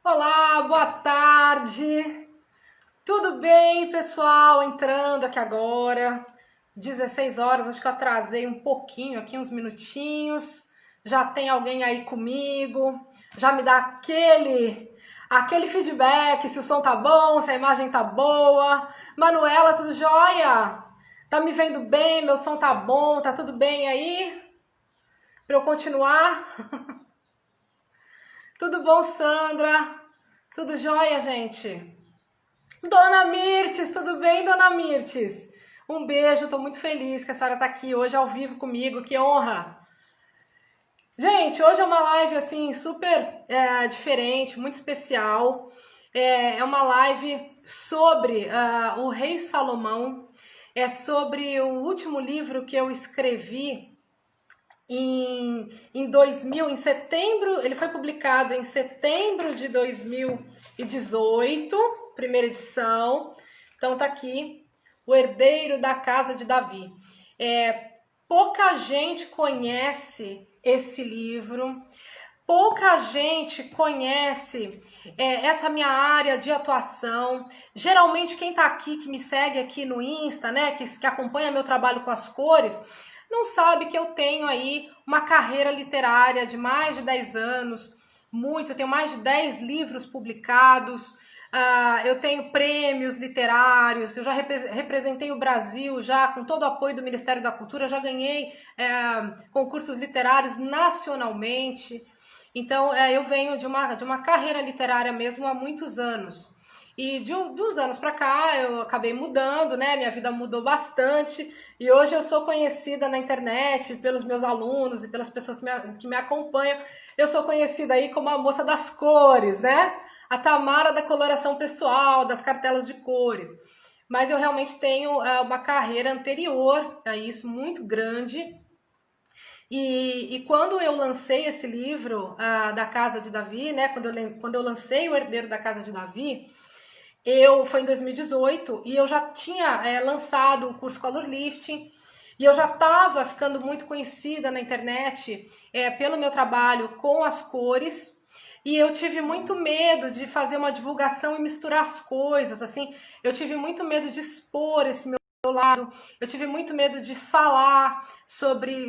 Olá, boa tarde. Tudo bem, pessoal? Entrando aqui agora, 16 horas, acho que eu atrasei um pouquinho aqui, uns minutinhos. Já tem alguém aí comigo? Já me dá aquele feedback, se o som tá bom, se a imagem tá boa. Manuela, tudo jóia? Tá me vendo bem? Meu som tá bom? Tá tudo bem aí? Para eu continuar? Tudo bom, Sandra? Tudo jóia, gente? Dona Mirtes, tudo bem, Dona Mirtes? Um beijo, tô muito feliz que a senhora tá aqui hoje ao vivo comigo, que honra! Gente, hoje é uma live assim super diferente, muito especial. É uma live sobre o Rei Salomão, é sobre o último livro que eu escrevi em setembro, ele foi publicado em setembro de 2018, primeira edição. Então tá aqui, O Herdeiro da Casa de Davi. Pouca gente conhece esse livro, pouca gente conhece essa minha área de atuação. Geralmente quem tá aqui, que me segue aqui no Insta, né, que acompanha meu trabalho com as cores, não sabe que eu tenho aí uma carreira literária de mais de 10 anos, eu tenho mais de 10 livros publicados, eu tenho prêmios literários, eu já representei o Brasil já com todo o apoio do Ministério da Cultura, já ganhei concursos literários nacionalmente. Então, eu venho de uma carreira literária mesmo há muitos anos. E dos anos para cá eu acabei mudando, né? Minha vida mudou bastante e hoje eu sou conhecida na internet pelos meus alunos e pelas pessoas que me acompanham. Eu sou conhecida aí como a moça das cores, né? A Tamara da coloração pessoal, das cartelas de cores. Mas eu realmente tenho uma carreira anterior a isso, muito grande. E quando eu lancei esse livro da Casa de Davi, né? Quando eu lancei O Herdeiro da Casa de Davi, foi em 2018 e eu já tinha lançado o curso Color Lifting e eu já estava ficando muito conhecida na internet pelo meu trabalho com as cores e eu tive muito medo de fazer uma divulgação e misturar as coisas, assim, eu tive muito medo de expor esse meu lado, eu tive muito medo de falar sobre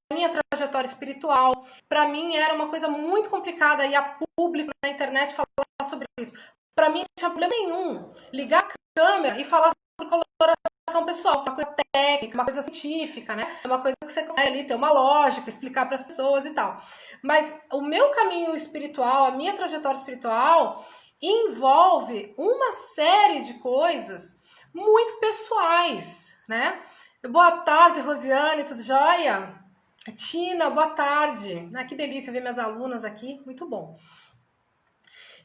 a minha trajetória espiritual. Para mim era uma coisa muito complicada ir a público na internet falar sobre isso. Para mim não tinha problema nenhum ligar a câmera e falar sobre coloração pessoal, uma coisa técnica, uma coisa científica, né? É uma coisa que você consegue ali ter uma lógica, explicar para as pessoas e tal. Mas o meu caminho espiritual, a minha trajetória espiritual, envolve uma série de coisas muito pessoais, né? Boa tarde, Rosiane, tudo jóia? Tina, boa tarde. Que delícia ver minhas alunas aqui, muito bom.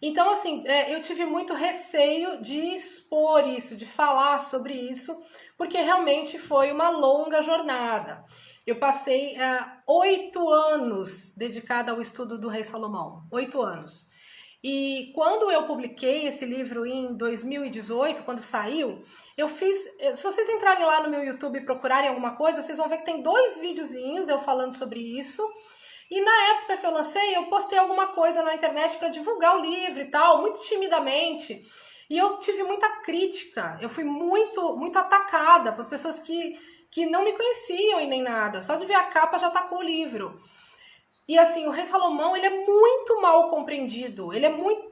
Então, assim, eu tive muito receio de expor isso, de falar sobre isso, porque realmente foi uma longa jornada. Eu passei 8 anos dedicada ao estudo do Rei Salomão, 8 anos. E quando eu publiquei esse livro em 2018, quando saiu, eu fiz. Se vocês entrarem lá no meu YouTube e procurarem alguma coisa, vocês vão ver que tem 2 videozinhos eu falando sobre isso. E na época que eu lancei, eu postei alguma coisa na internet para divulgar o livro e tal, muito timidamente. E eu tive muita crítica, eu fui muito atacada por pessoas que não me conheciam e nem nada. Só de ver a capa já atacou o livro. E assim, o Rei Salomão, ele é muito mal compreendido.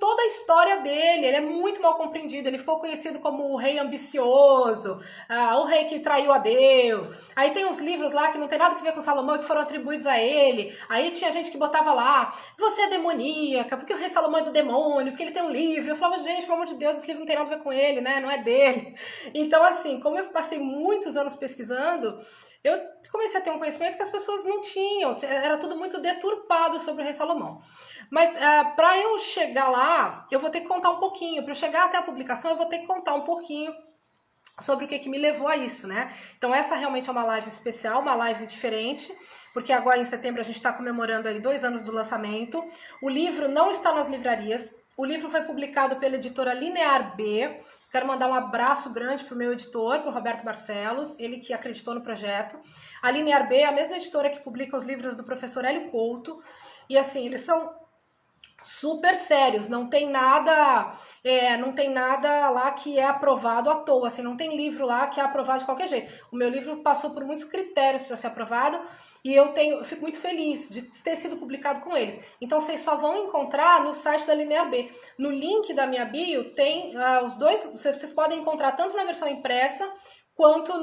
Toda a história dele, ele é muito mal compreendido. Ele ficou conhecido como o rei ambicioso, o rei que traiu a Deus. Aí tem uns livros lá que não tem nada a ver com Salomão, que foram atribuídos a ele. Aí tinha gente que botava lá, você é demoníaca, porque o Rei Salomão é do demônio, porque ele tem um livro. Eu falava, gente, pelo amor de Deus, esse livro não tem nada a ver com ele, né? Não é dele. Então, assim, como eu passei muitos anos pesquisando, eu comecei a ter um conhecimento que as pessoas não tinham, era tudo muito deturpado sobre o Rei Salomão. Mas para eu chegar lá, eu vou ter que contar um pouquinho. Para eu chegar até a publicação, eu vou ter que contar um pouquinho sobre o que me levou a isso, né? Então essa realmente é uma live especial, uma live diferente, porque agora em setembro a gente está comemorando aí 2 anos do lançamento. O livro não está nas livrarias. O livro foi publicado pela editora Linear B. Quero mandar um abraço grande para o meu editor, para o Roberto Barcelos, ele que acreditou no projeto. A Linear B é a mesma editora que publica os livros do professor Hélio Couto. E assim, eles são super sérios, não tem nada, não tem nada lá que é aprovado à toa, assim, não tem livro lá que é aprovado de qualquer jeito. O meu livro passou por muitos critérios para ser aprovado e eu fico muito feliz de ter sido publicado com eles. Então vocês só vão encontrar no site da Linea B. No link da minha bio tem os dois, vocês podem encontrar tanto na versão impressa quanto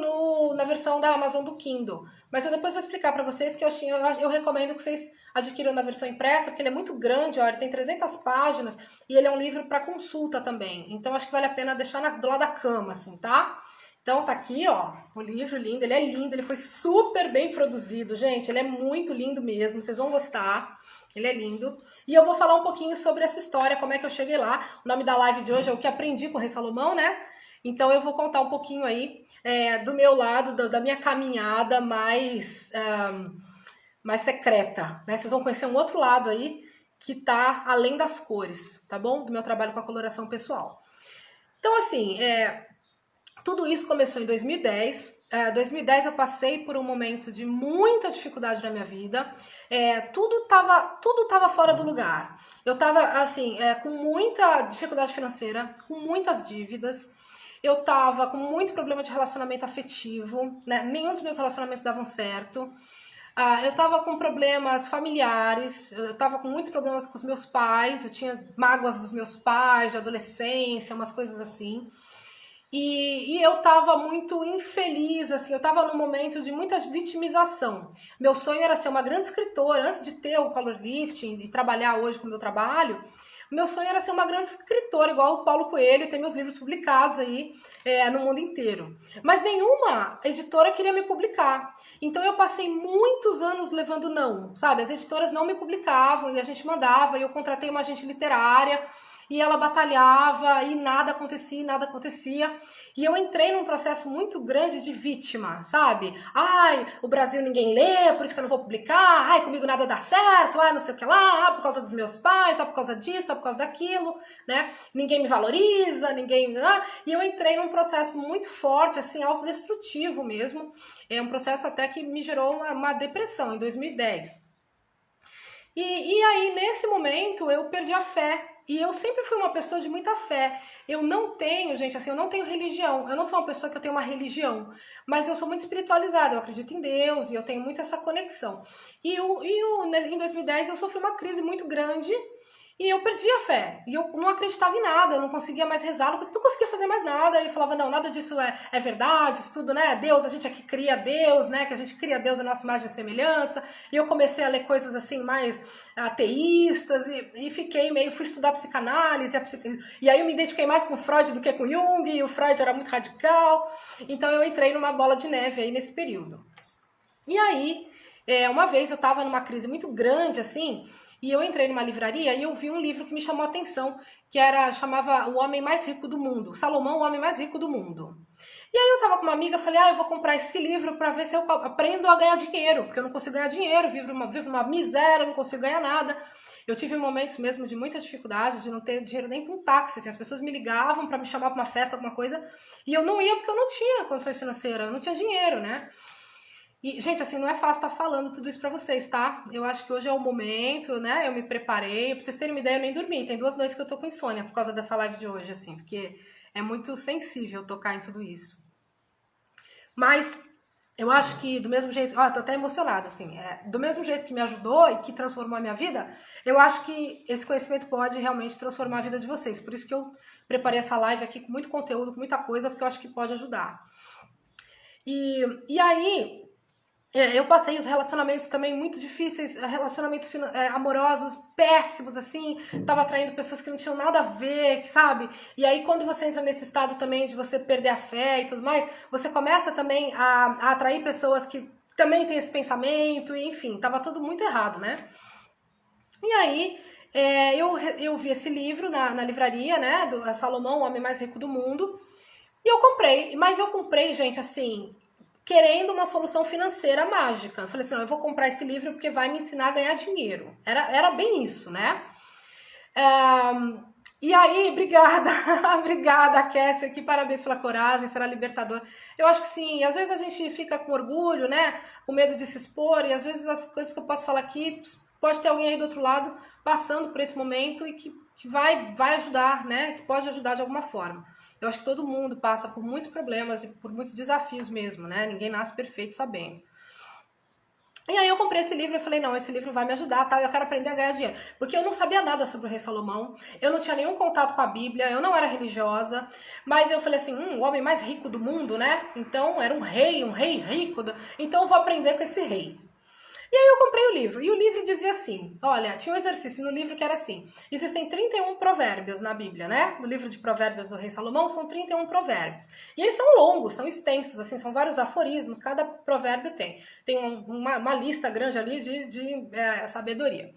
na versão da Amazon do Kindle. Mas eu depois vou explicar para vocês que eu recomendo que vocês adquiram na versão impressa, porque ele é muito grande, ó, ele tem 300 páginas e ele é um livro para consulta também. Então acho que vale a pena deixar do lado da cama, assim, tá? Então tá aqui, ó, o livro lindo, ele é lindo, ele foi super bem produzido, gente, ele é muito lindo mesmo, vocês vão gostar. Ele é lindo. E eu vou falar um pouquinho sobre essa história, como é que eu cheguei lá. O nome da live de hoje é O que Aprendi com o Rei Salomão, né? Então eu vou contar um pouquinho aí do meu lado, da minha caminhada mais secreta, né? Vocês vão conhecer um outro lado aí que tá além das cores, tá bom? Do meu trabalho com a coloração pessoal. Então assim, tudo isso começou em 2010. 2010 eu passei por um momento de muita dificuldade na minha vida. Tudo tava fora do lugar. Eu tava assim, com muita dificuldade financeira, com muitas dívidas. Eu tava com muito problema de relacionamento afetivo, né? Nenhum dos meus relacionamentos davam certo. Eu tava com problemas familiares, eu tava com muitos problemas com os meus pais, eu tinha mágoas dos meus pais, de adolescência, umas coisas assim. E eu tava muito infeliz, assim, eu tava num momento de muita vitimização. Meu sonho era ser uma grande escritora, antes de ter o powerlifting e trabalhar hoje com o meu trabalho. Meu sonho era ser uma grande escritora, igual o Paulo Coelho, ter meus livros publicados aí no mundo inteiro. Mas nenhuma editora queria me publicar. Então eu passei muitos anos levando não, sabe? As editoras não me publicavam e a gente mandava, e eu contratei uma agente literária, e ela batalhava e nada acontecia, nada acontecia. E eu entrei num processo muito grande de vítima, sabe? Ai, o Brasil ninguém lê, por isso que eu não vou publicar. Ai, comigo nada dá certo. Ai, não sei o que lá. Por causa dos meus pais, por causa disso, por causa daquilo, né? Ninguém me valoriza, ninguém... E eu entrei num processo muito forte, assim, autodestrutivo mesmo. É um processo até que me gerou uma depressão em 2010. E aí, nesse momento, eu perdi a fé. E eu sempre fui uma pessoa de muita fé. Eu não tenho, gente, assim, eu não tenho religião. Eu não sou uma pessoa que eu tenho uma religião. Mas eu sou muito espiritualizada, eu acredito em Deus e eu tenho muito essa conexão. Em 2010 eu sofri uma crise muito grande e eu perdi a fé. E eu não acreditava em nada, eu não conseguia mais rezar, não conseguia fazer mais nada. E eu falava, não, nada disso é verdade, isso tudo, né? Deus, a gente aqui cria Deus, né? Que a gente cria Deus a nossa imagem e semelhança. E eu comecei a ler coisas assim mais ateístas e fui estudar psicanálise. E aí eu me identifiquei mais com Freud do que com Jung, e o Freud era muito radical. Então eu entrei numa bola de neve aí nesse período. E aí, uma vez eu tava numa crise muito grande, assim, e eu entrei numa livraria e eu vi um livro que me chamou a atenção, chamava O Homem Mais Rico do Mundo, Salomão, o Homem Mais Rico do Mundo. E aí eu tava com uma amiga, falei, eu vou comprar esse livro pra ver se eu aprendo a ganhar dinheiro, porque eu não consigo ganhar dinheiro, vivo uma miséria, não consigo ganhar nada. Eu tive momentos mesmo de muita dificuldade, de não ter dinheiro nem para um táxi, assim, as pessoas me ligavam para me chamar para uma festa, alguma coisa, e eu não ia porque eu não tinha condições financeiras, eu não tinha dinheiro, né? E, gente, assim, não é fácil estar falando tudo isso pra vocês, tá? Eu acho que hoje é o momento, né? Eu me preparei. Pra vocês terem uma ideia, eu nem dormi. Tem 2 noites que eu tô com insônia por causa dessa live de hoje, assim. Porque é muito sensível tocar em tudo isso. Mas eu acho que do mesmo jeito... Ó, tô até emocionada, assim. Do mesmo jeito que me ajudou e que transformou a minha vida, eu acho que esse conhecimento pode realmente transformar a vida de vocês. Por isso que eu preparei essa live aqui com muito conteúdo, com muita coisa, porque eu acho que pode ajudar. E aí... eu passei os relacionamentos também muito difíceis, relacionamentos amorosos péssimos, assim, tava atraindo pessoas que não tinham nada a ver, sabe? E aí quando você entra nesse estado também de você perder a fé e tudo mais, você começa também a atrair pessoas que também têm esse pensamento, e enfim, tava tudo muito errado, né? E aí eu vi esse livro na livraria, né, do Salomão, o Homem Mais Rico do Mundo, e eu comprei, mas eu comprei, gente, assim... querendo uma solução financeira mágica. Eu falei assim, eu vou comprar esse livro porque vai me ensinar a ganhar dinheiro. Era bem isso, né? E aí, obrigada, obrigada, Kessia, que parabéns pela coragem, será libertador. Eu acho que sim, às vezes a gente fica com orgulho, né? Com medo de se expor, e às vezes as coisas que eu posso falar aqui pode ter alguém aí do outro lado passando por esse momento e que vai ajudar, né? Que pode ajudar de alguma forma. Eu acho que todo mundo passa por muitos problemas e por muitos desafios mesmo, né? Ninguém nasce perfeito sabendo. E aí eu comprei esse livro e falei, não, esse livro vai me ajudar, tá? Eu quero aprender a ganhar dinheiro. Porque eu não sabia nada sobre o rei Salomão, eu não tinha nenhum contato com a Bíblia, eu não era religiosa, mas eu falei assim, o homem mais rico do mundo, né? Então era um rei rico, então eu vou aprender com esse rei. E aí eu comprei o livro, e o livro dizia assim, olha, tinha um exercício no livro que era assim, existem 31 provérbios na Bíblia, né? No livro de provérbios do rei Salomão são 31 provérbios. E eles são longos, são extensos, assim, são vários aforismos, cada provérbio tem uma lista grande ali de sabedoria.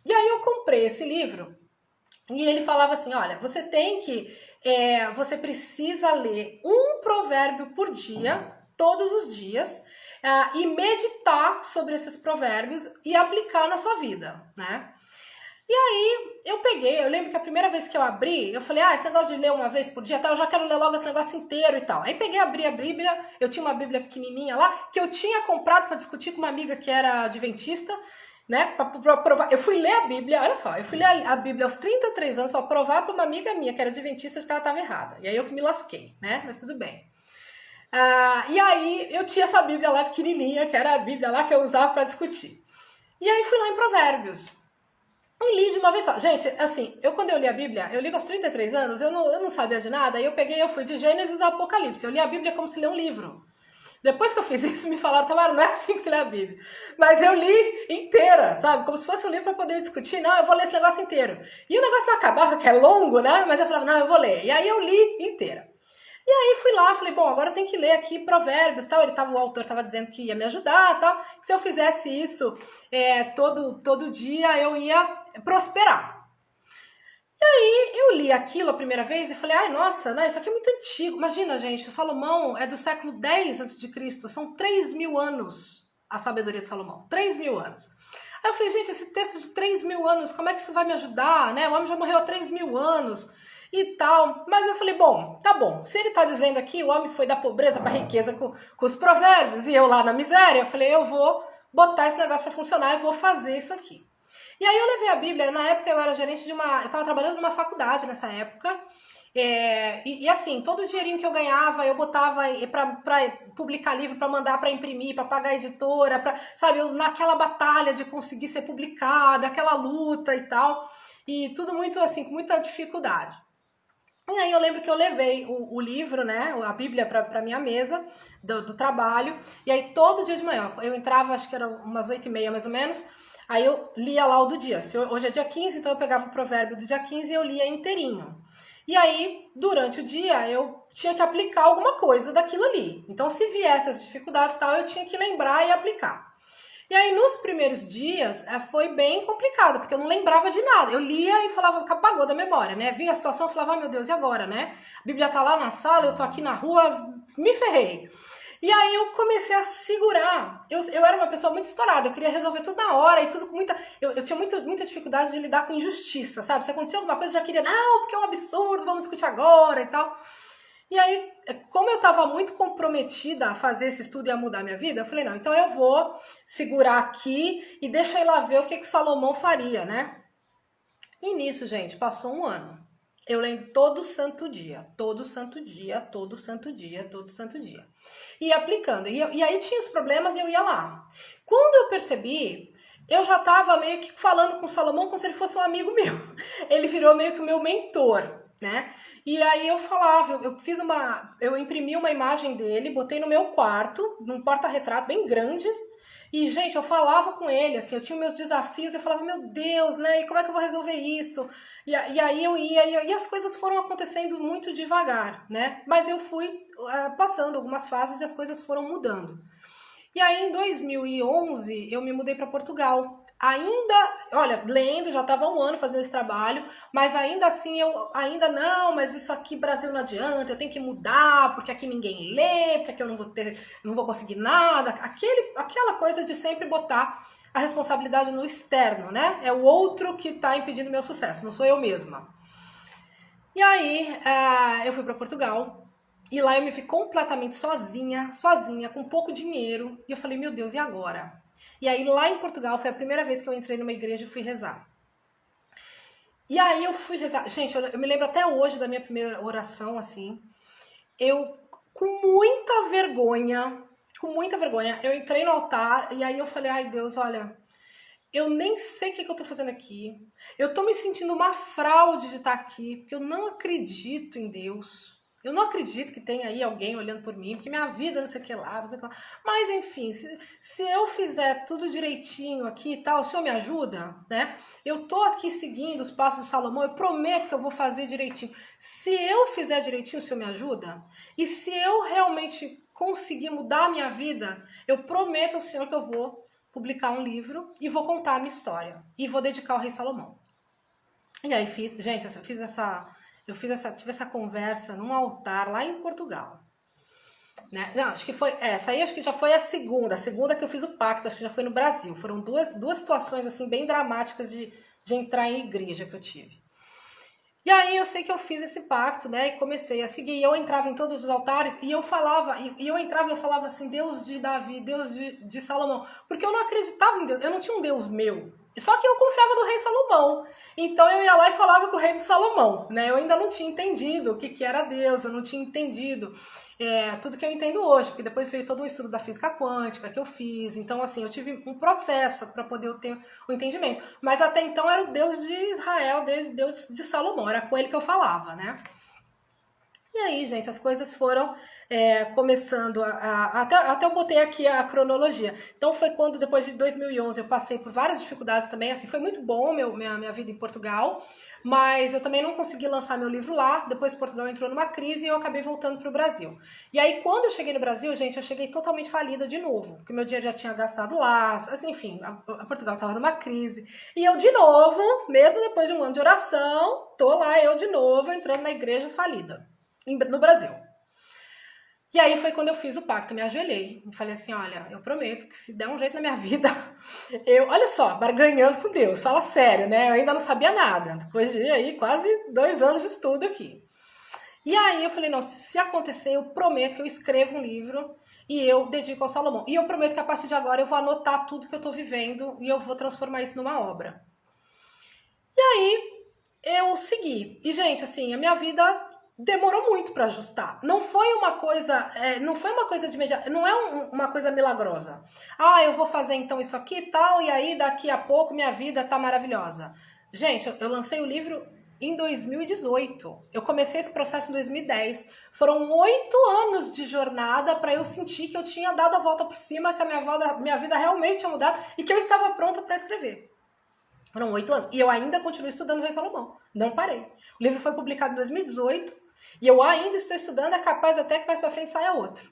E aí eu comprei esse livro, e ele falava assim, olha, você precisa ler um provérbio por dia, todos os dias, e meditar sobre esses provérbios e aplicar na sua vida, né? E aí eu lembro que a primeira vez que eu abri, eu falei, esse negócio de ler uma vez por dia, tá, eu já quero ler logo esse negócio inteiro e tal. Aí abri a Bíblia, eu tinha uma Bíblia pequenininha lá, que eu tinha comprado para discutir com uma amiga que era adventista, né, pra provar. Eu fui ler a Bíblia, olha só, eu fui ler a Bíblia aos 33 anos para provar para uma amiga minha que era adventista de que ela estava errada. E aí eu que me lasquei, né, mas tudo bem. E aí eu tinha essa Bíblia lá pequenininha, que era a Bíblia lá que eu usava para discutir. E aí fui lá em Provérbios. E li de uma vez só. Gente, assim, quando eu li a Bíblia, eu li aos 33 anos, eu não sabia de nada, aí eu fui de Gênesis a Apocalipse. Eu li a Bíblia como se lê um livro. Depois que eu fiz isso, me falaram, Tamara, não é assim que se lê a Bíblia. Mas eu li inteira, sabe? Como se fosse um livro para poder discutir. Não, eu vou ler esse negócio inteiro. E o negócio não acabava, que é longo, né? Mas eu falava, não, eu vou ler. E aí eu li inteira. E aí fui lá, falei, bom, agora eu tenho que ler aqui Provérbios, tal. O autor estava dizendo que ia me ajudar, tal. Que se eu fizesse isso todo dia, eu ia prosperar. E aí eu li aquilo a primeira vez e falei, nossa, né, isso aqui é muito antigo. Imagina, gente, o Salomão é do século 10 a.C., são 3.000 anos a sabedoria de Salomão, 3.000 anos. Aí eu falei, gente, esse texto de 3.000 anos, como é que isso vai me ajudar, né? O homem já morreu há 3.000 anos e tal. Mas eu falei, bom, tá bom. Se ele tá dizendo aqui, o homem foi da pobreza para a riqueza com os provérbios e eu lá na miséria, eu falei, eu vou botar esse negócio para funcionar, eu vou fazer isso aqui. E aí eu levei a Bíblia, na época eu era gerente eu estava trabalhando numa faculdade nessa época, e assim, todo o dinheirinho que eu ganhava, eu botava para publicar livro, para mandar para imprimir, para pagar a editora, sabe, naquela batalha de conseguir ser publicada, aquela luta e tal, e tudo muito assim, com muita dificuldade. E aí eu lembro que eu levei o livro, né, a Bíblia para minha mesa do trabalho, e aí todo dia de manhã, eu entrava, acho que era umas 8h30 mais ou menos, aí eu lia lá o do dia. Hoje é dia 15, então eu pegava o provérbio do dia 15 e eu lia inteirinho. E aí, durante o dia, eu tinha que aplicar alguma coisa daquilo ali. Então, se viesse as dificuldades e tal, eu tinha que lembrar e aplicar. E aí, nos primeiros dias, foi bem complicado, porque eu não lembrava de nada. Eu lia e falava, apagou da memória, né? Vinha a situação, eu falava, meu Deus, e agora, né? A Bíblia tá lá na sala, eu tô aqui na rua, me ferrei. E aí eu comecei a segurar. Eu era uma pessoa muito estourada, eu queria resolver tudo na hora e tudo com muita... Eu tinha muita dificuldade de lidar com injustiça, sabe? Se acontecia alguma coisa, eu já queria, não, porque é um absurdo, vamos discutir agora e tal. E aí, como eu estava muito comprometida a fazer esse estudo e a mudar minha vida, eu falei, não, então eu vou segurar aqui e deixa eu ir lá ver o que Salomão faria, né? E nisso, gente, passou um ano. Eu lendo todo santo dia, todo santo dia, todo santo dia, todo santo dia. E aplicando. E aí tinha os problemas e eu ia lá. Quando eu percebi, eu já estava meio que falando com Salomão como se ele fosse um amigo meu. Ele virou meio que o meu mentor, né? E aí eu falava, eu imprimi uma imagem dele, botei no meu quarto, num porta-retrato bem grande, e, gente, eu falava com ele, assim, eu tinha meus desafios, eu falava, meu Deus, né, e como é que eu vou resolver isso? E aí eu ia, e as coisas foram acontecendo muito devagar, né, mas eu fui passando algumas fases e as coisas foram mudando. E aí, em 2011, eu me mudei para Portugal. Olha, lendo, já estava um ano fazendo esse trabalho, mas ainda assim, mas isso aqui, Brasil, não adianta, eu tenho que mudar, porque aqui ninguém lê, porque aqui eu não vou conseguir nada. Aquela coisa de sempre botar a responsabilidade no externo, né? É o outro que está impedindo o meu sucesso, não sou eu mesma. E aí, eu fui para Portugal. E lá eu me vi completamente sozinha, com pouco dinheiro. E eu falei, meu Deus, e agora? E aí lá em Portugal foi a primeira vez que eu entrei numa igreja e fui rezar. E aí eu fui rezar. Gente, eu me lembro até hoje da minha primeira oração, assim. Eu, com muita vergonha, eu entrei no altar e aí eu falei, ai Deus, olha, eu nem sei o que eu tô fazendo aqui. Eu tô me sentindo uma fraude de estar aqui, porque eu não acredito em Deus. Eu não acredito que tenha aí alguém olhando por mim, porque minha vida não sei o que lá, não sei o que lá. Mas enfim, se eu fizer tudo direitinho aqui e tal, o senhor me ajuda, né? Eu tô aqui seguindo os passos de Salomão, eu prometo que eu vou fazer direitinho. Se eu fizer direitinho, o senhor me ajuda? E se eu realmente conseguir mudar a minha vida, eu prometo ao senhor que eu vou publicar um livro e vou contar a minha história. E vou dedicar ao rei Salomão. E aí gente, tive essa conversa num altar lá em Portugal. Né? Não, acho que foi, essa aí acho que já foi a segunda que eu fiz o pacto, acho que já foi no Brasil. Foram duas situações assim bem dramáticas de entrar em igreja que eu tive. E aí eu sei que eu fiz esse pacto, né, e comecei a seguir. E eu entrava em todos os altares e eu falava, eu falava assim, Deus de Davi, Deus de Salomão, porque eu não acreditava em Deus, eu não tinha um Deus meu. Só que eu confiava no rei Salomão. Então eu ia lá e falava com o rei de Salomão, né? Eu ainda não tinha entendido o que era Deus, eu não tinha entendido tudo que eu entendo hoje, porque depois veio todo o estudo da física quântica que eu fiz. Então, assim, eu tive um processo para poder ter o entendimento. Mas até então era o Deus de Israel, Deus de Salomão, era com ele que eu falava, né? E aí, gente, as coisas foram começando até eu botei aqui a cronologia. Então foi quando, depois de 2011, eu passei por várias dificuldades também, assim, foi muito bom minha vida em Portugal, mas eu também não consegui lançar meu livro lá, depois Portugal entrou numa crise e eu acabei voltando para o Brasil. E aí, quando eu cheguei no Brasil, gente, eu cheguei totalmente falida de novo, porque meu dinheiro já tinha gastado lá, assim, enfim, a Portugal estava numa crise. E eu, de novo, mesmo depois de um ano de oração, tô lá eu de novo entrando na igreja falida, no Brasil. E aí foi quando eu fiz o pacto, me ajoelhei e falei assim, olha, eu prometo que se der um jeito na minha vida, olha só, barganhando com Deus, fala sério, né? Eu ainda não sabia nada, depois de aí quase 2 anos de estudo aqui. E aí eu falei, não, se acontecer, eu prometo que eu escrevo um livro e eu dedico ao Salomão. E eu prometo que a partir de agora eu vou anotar tudo que eu tô vivendo e eu vou transformar isso numa obra. E aí eu segui. E, gente, assim, a minha vida demorou muito para ajustar. Não foi uma coisa de imediato, não é uma coisa milagrosa. Ah, eu vou fazer então isso aqui e tal, e aí daqui a pouco minha vida tá maravilhosa. Gente, eu lancei o livro em 2018. Eu comecei esse processo em 2010. Foram 8 anos de jornada para eu sentir que eu tinha dado a volta por cima, que a minha vida realmente tinha mudado e que eu estava pronta para escrever. Foram 8 anos. E eu ainda continuo estudando o Rei Salomão. Não parei. O livro foi publicado em 2018 e eu ainda estou estudando, é capaz até que mais pra frente saia outro.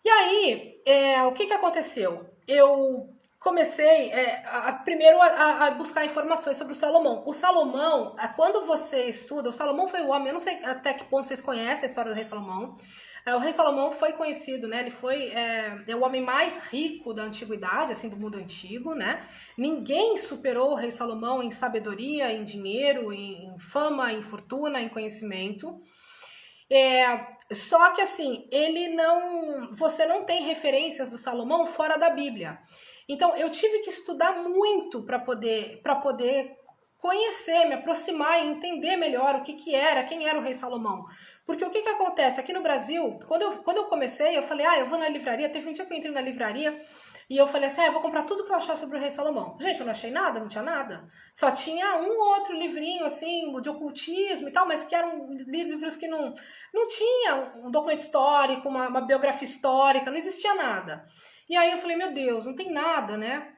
E aí, o que aconteceu? Eu comecei primeiro a buscar informações sobre o Salomão. O Salomão, quando você estuda, o Salomão foi o homem, eu não sei até que ponto vocês conhecem a história do Rei Salomão. O rei Salomão foi conhecido, né? Ele foi o homem mais rico da antiguidade, assim, do mundo antigo, né? Ninguém superou o rei Salomão em sabedoria, em dinheiro, em fama, em fortuna, em conhecimento. Só que assim, você não tem referências do Salomão fora da Bíblia. Então eu tive que estudar muito para poder conhecer, me aproximar e entender melhor quem era o rei Salomão. Porque o que acontece? Aqui no Brasil, quando eu comecei, eu falei, eu vou na livraria. Teve um dia que eu entrei na livraria e eu falei assim, eu vou comprar tudo que eu achar sobre o rei Salomão. Gente, eu não achei nada, não tinha nada. Só tinha um outro livrinho, assim, de ocultismo e tal, mas que eram livros que não tinha um documento histórico, uma biografia histórica, não existia nada. E aí eu falei, meu Deus, não tem nada, né?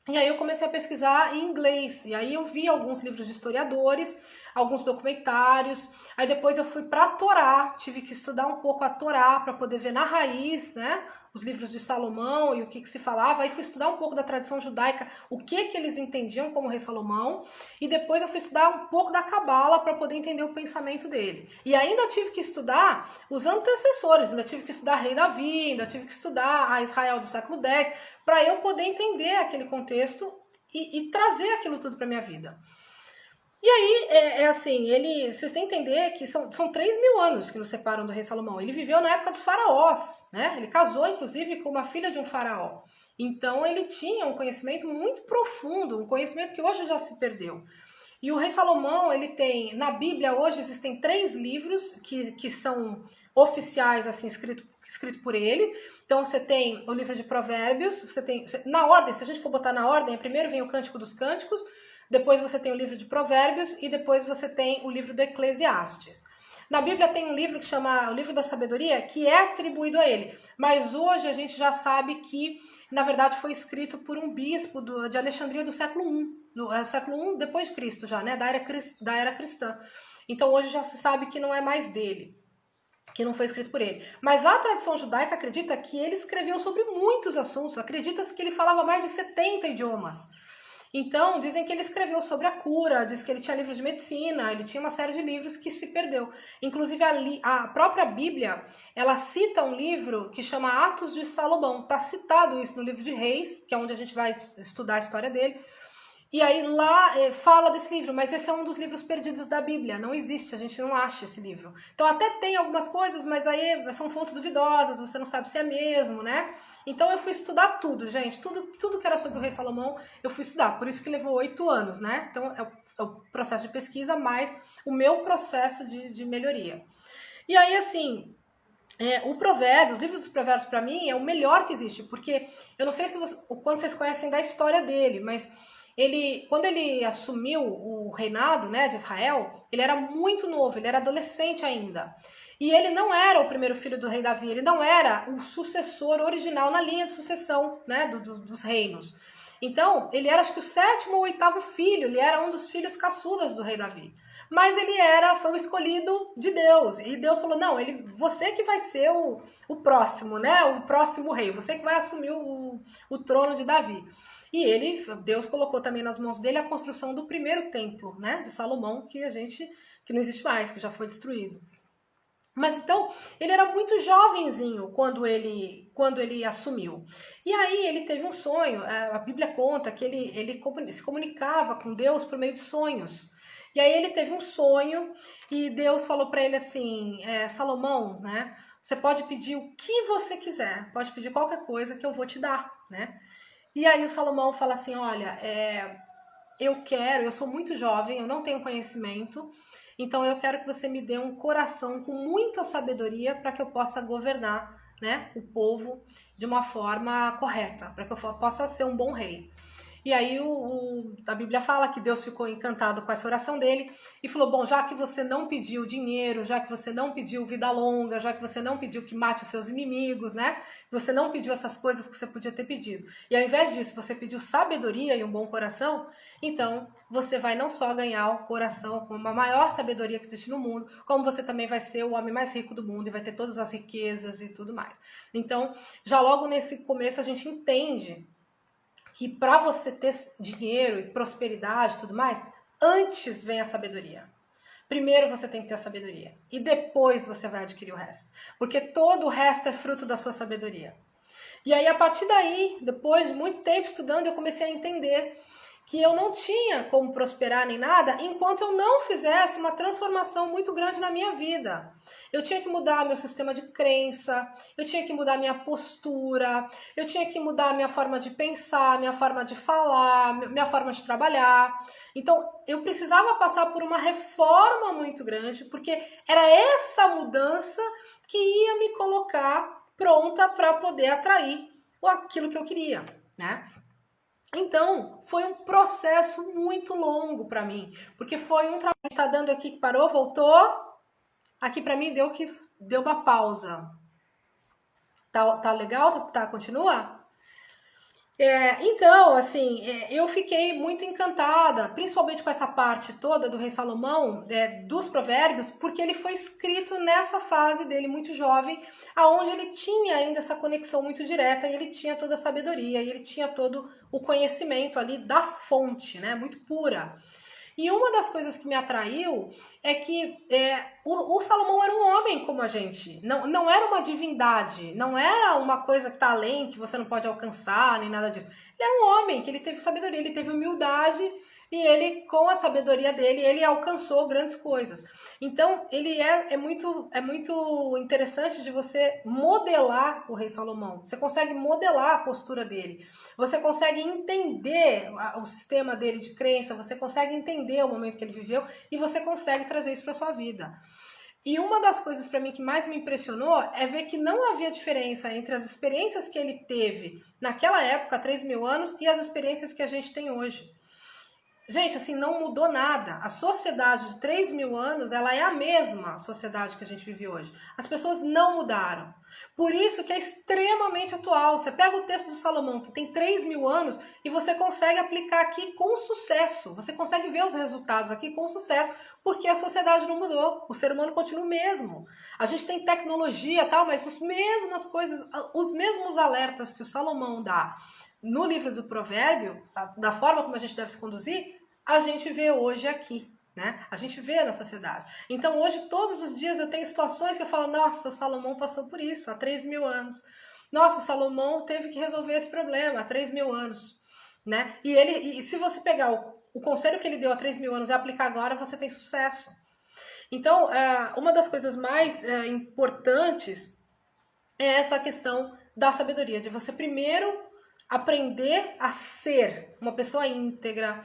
E aí eu comecei a pesquisar em inglês, e aí eu vi alguns livros de historiadores, alguns documentários, aí depois eu fui para a Torá, tive que estudar um pouco a Torá para poder ver na raiz, né, os livros de Salomão e o que se falava, aí fui estudar um pouco da tradição judaica, o que eles entendiam como rei Salomão, e depois eu fui estudar um pouco da Cabala para poder entender o pensamento dele. E ainda tive que estudar os antecessores, ainda tive que estudar rei Davi, ainda tive que estudar a Israel do século X, para eu poder entender aquele contexto e trazer aquilo tudo para minha vida. E aí, assim, vocês têm que entender que são 3.000 anos que nos separam do rei Salomão. Ele viveu na época dos faraós, né? Ele casou, inclusive, com uma filha de um faraó. Então ele tinha um conhecimento muito profundo, um conhecimento que hoje já se perdeu. E o rei Salomão, ele tem, na Bíblia hoje existem 3 livros que são oficiais, assim, escrito por ele. Então você tem o livro de Provérbios, você tem, na ordem, se a gente for botar na ordem, primeiro vem o Cântico dos Cânticos, depois você tem o livro de Provérbios e depois você tem o livro do Eclesiastes. Na Bíblia tem um livro que chama o Livro da Sabedoria, que é atribuído a ele. Mas hoje a gente já sabe que, na verdade, foi escrito por um bispo de Alexandria do século I. Século I depois de Cristo já, né? Da era cristã. Então hoje já se sabe que não é mais dele, que não foi escrito por ele. Mas a tradição judaica acredita que ele escreveu sobre muitos assuntos. Acredita-se que ele falava mais de 70 idiomas. Então, dizem que ele escreveu sobre a cura, diz que ele tinha livros de medicina, ele tinha uma série de livros que se perdeu. Inclusive, a própria Bíblia, ela cita um livro que chama Atos de Salomão. Está citado isso no livro de Reis, que é onde a gente vai estudar a história dele. E aí lá fala desse livro, mas esse é um dos livros perdidos da Bíblia, não existe, a gente não acha esse livro. Então até tem algumas coisas, mas aí são fontes duvidosas, você não sabe se é mesmo, né? Então eu fui estudar tudo, gente, tudo que era sobre o rei Salomão, eu fui estudar, por isso que levou 8 anos, né? Então é o processo de pesquisa, mais o meu processo de melhoria. E aí, assim, o livro dos provérbios para mim é o melhor que existe, porque eu não sei o quanto vocês conhecem da história dele, mas quando ele assumiu o reinado, né, de Israel, ele era muito novo, ele era adolescente ainda. E ele não era o primeiro filho do rei Davi, ele não era o sucessor original na linha de sucessão, né, dos reinos. Então, ele era acho que o 7º ou 8º filho, ele era um dos filhos caçulas do rei Davi. Mas ele foi o escolhido de Deus. E Deus falou, não, você que vai ser o próximo, né, o próximo rei, você que vai assumir o trono de Davi. E Deus colocou também nas mãos dele a construção do primeiro templo, né, de Salomão, que não existe mais, que já foi destruído. Mas então, ele era muito jovenzinho quando ele assumiu. E aí ele teve um sonho, a Bíblia conta que ele se comunicava com Deus por meio de sonhos. E aí ele teve um sonho e Deus falou para ele assim, Salomão, né, você pode pedir o que você quiser, pode pedir qualquer coisa que eu vou te dar, né? E aí o Salomão fala assim, olha, eu sou muito jovem, eu não tenho conhecimento, então eu quero que você me dê um coração com muita sabedoria para que eu possa governar, né, o povo de uma forma correta, para que eu possa ser um bom rei. E aí a Bíblia fala que Deus ficou encantado com essa oração dele e falou, bom, já que você não pediu dinheiro, já que você não pediu vida longa, já que você não pediu que mate os seus inimigos, né? Você não pediu essas coisas que você podia ter pedido. E ao invés disso, você pediu sabedoria e um bom coração, então você vai não só ganhar o coração com a maior sabedoria que existe no mundo, como você também vai ser o homem mais rico do mundo e vai ter todas as riquezas e tudo mais. Então, já logo nesse começo a gente entende que para você ter dinheiro e prosperidade e tudo mais, antes vem a sabedoria. Primeiro você tem que ter a sabedoria e depois você vai adquirir o resto, porque todo o resto é fruto da sua sabedoria. E aí a partir daí, depois de muito tempo estudando, eu comecei a entender que eu não tinha como prosperar nem nada enquanto eu não fizesse uma transformação muito grande na minha vida. Eu tinha que mudar meu sistema de crença, eu tinha que mudar minha postura, eu tinha que mudar minha forma de pensar, minha forma de falar, minha forma de trabalhar. Então, eu precisava passar por uma reforma muito grande, porque era essa mudança que ia me colocar pronta para poder atrair aquilo que eu queria, né? Então, foi um processo muito longo para mim, porque foi um trabalho. Tá dando aqui que parou, voltou. Aqui para mim deu uma pausa. Tá legal? Tá, continua? Então, assim, eu fiquei muito encantada, principalmente com essa parte toda do rei Salomão, dos provérbios, porque ele foi escrito nessa fase dele muito jovem, aonde ele tinha ainda essa conexão muito direta, e ele tinha toda a sabedoria, e ele tinha todo o conhecimento ali da fonte, né, muito pura. E uma das coisas que me atraiu é que o Salomão era um homem como a gente, não era uma divindade, não era uma coisa que está além, que você não pode alcançar, nem nada disso. Ele era um homem, que ele teve sabedoria, ele teve humildade, e ele, com a sabedoria dele, ele alcançou grandes coisas. Então, ele é muito interessante de você modelar o rei Salomão. Você consegue modelar a postura dele. Você consegue entender o sistema dele de crença, você consegue entender o momento que ele viveu e você consegue trazer isso para sua vida. E uma das coisas para mim que mais me impressionou é ver que não havia diferença entre as experiências que ele teve naquela época, 3.000 anos, e as experiências que a gente tem hoje. Gente, assim, não mudou nada. A sociedade de 3.000 anos, ela é a mesma sociedade que a gente vive hoje. As pessoas não mudaram. Por isso que é extremamente atual. Você pega o texto de Salomão, que tem 3.000 anos, e você consegue aplicar aqui com sucesso. Você consegue ver os resultados aqui com sucesso, porque a sociedade não mudou. O ser humano continua o mesmo. A gente tem tecnologia e tal, mas as mesmas coisas, os mesmos alertas que o Salomão dá no livro do Provérbio, da forma como a gente deve se conduzir, a gente vê hoje aqui, né? A gente vê na sociedade. Então, hoje, todos os dias, eu tenho situações que eu falo, nossa, o Salomão passou por isso há 3.000 anos. Nossa, o Salomão teve que resolver esse problema há 3.000 anos, né? E se você pegar o conselho que ele deu há 3.000 anos e aplicar agora, você tem sucesso. Então, uma das coisas mais importantes é essa questão da sabedoria, de você primeiro aprender a ser uma pessoa íntegra,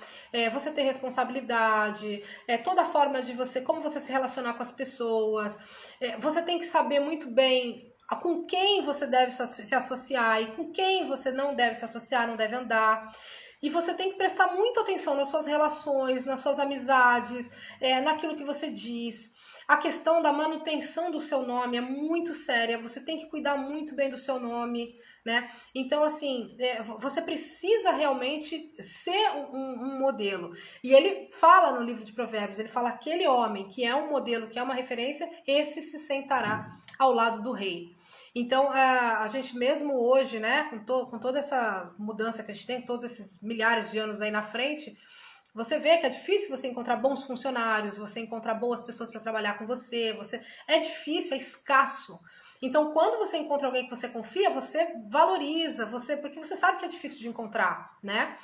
você ter responsabilidade, toda a forma de você, como você se relacionar com as pessoas, você tem que saber muito bem com quem você deve se associar e com quem você não deve se associar, não deve andar. E você tem que prestar muita atenção nas suas relações, nas suas amizades, naquilo que você diz. A questão da manutenção do seu nome é muito séria, você tem que cuidar muito bem do seu nome, né? Então, assim, você precisa realmente ser um modelo. E ele fala no livro de Provérbios, ele fala, aquele homem que é um modelo, que é uma referência, esse se sentará ao lado do rei. Então, a gente mesmo hoje, né, com toda essa mudança que a gente tem, todos esses milhares de anos aí na frente, você vê que é difícil você encontrar bons funcionários, você encontrar boas pessoas para trabalhar com você, é difícil, é escasso. Então, quando você encontra alguém que você confia, você valoriza, porque você sabe que é difícil de encontrar, né?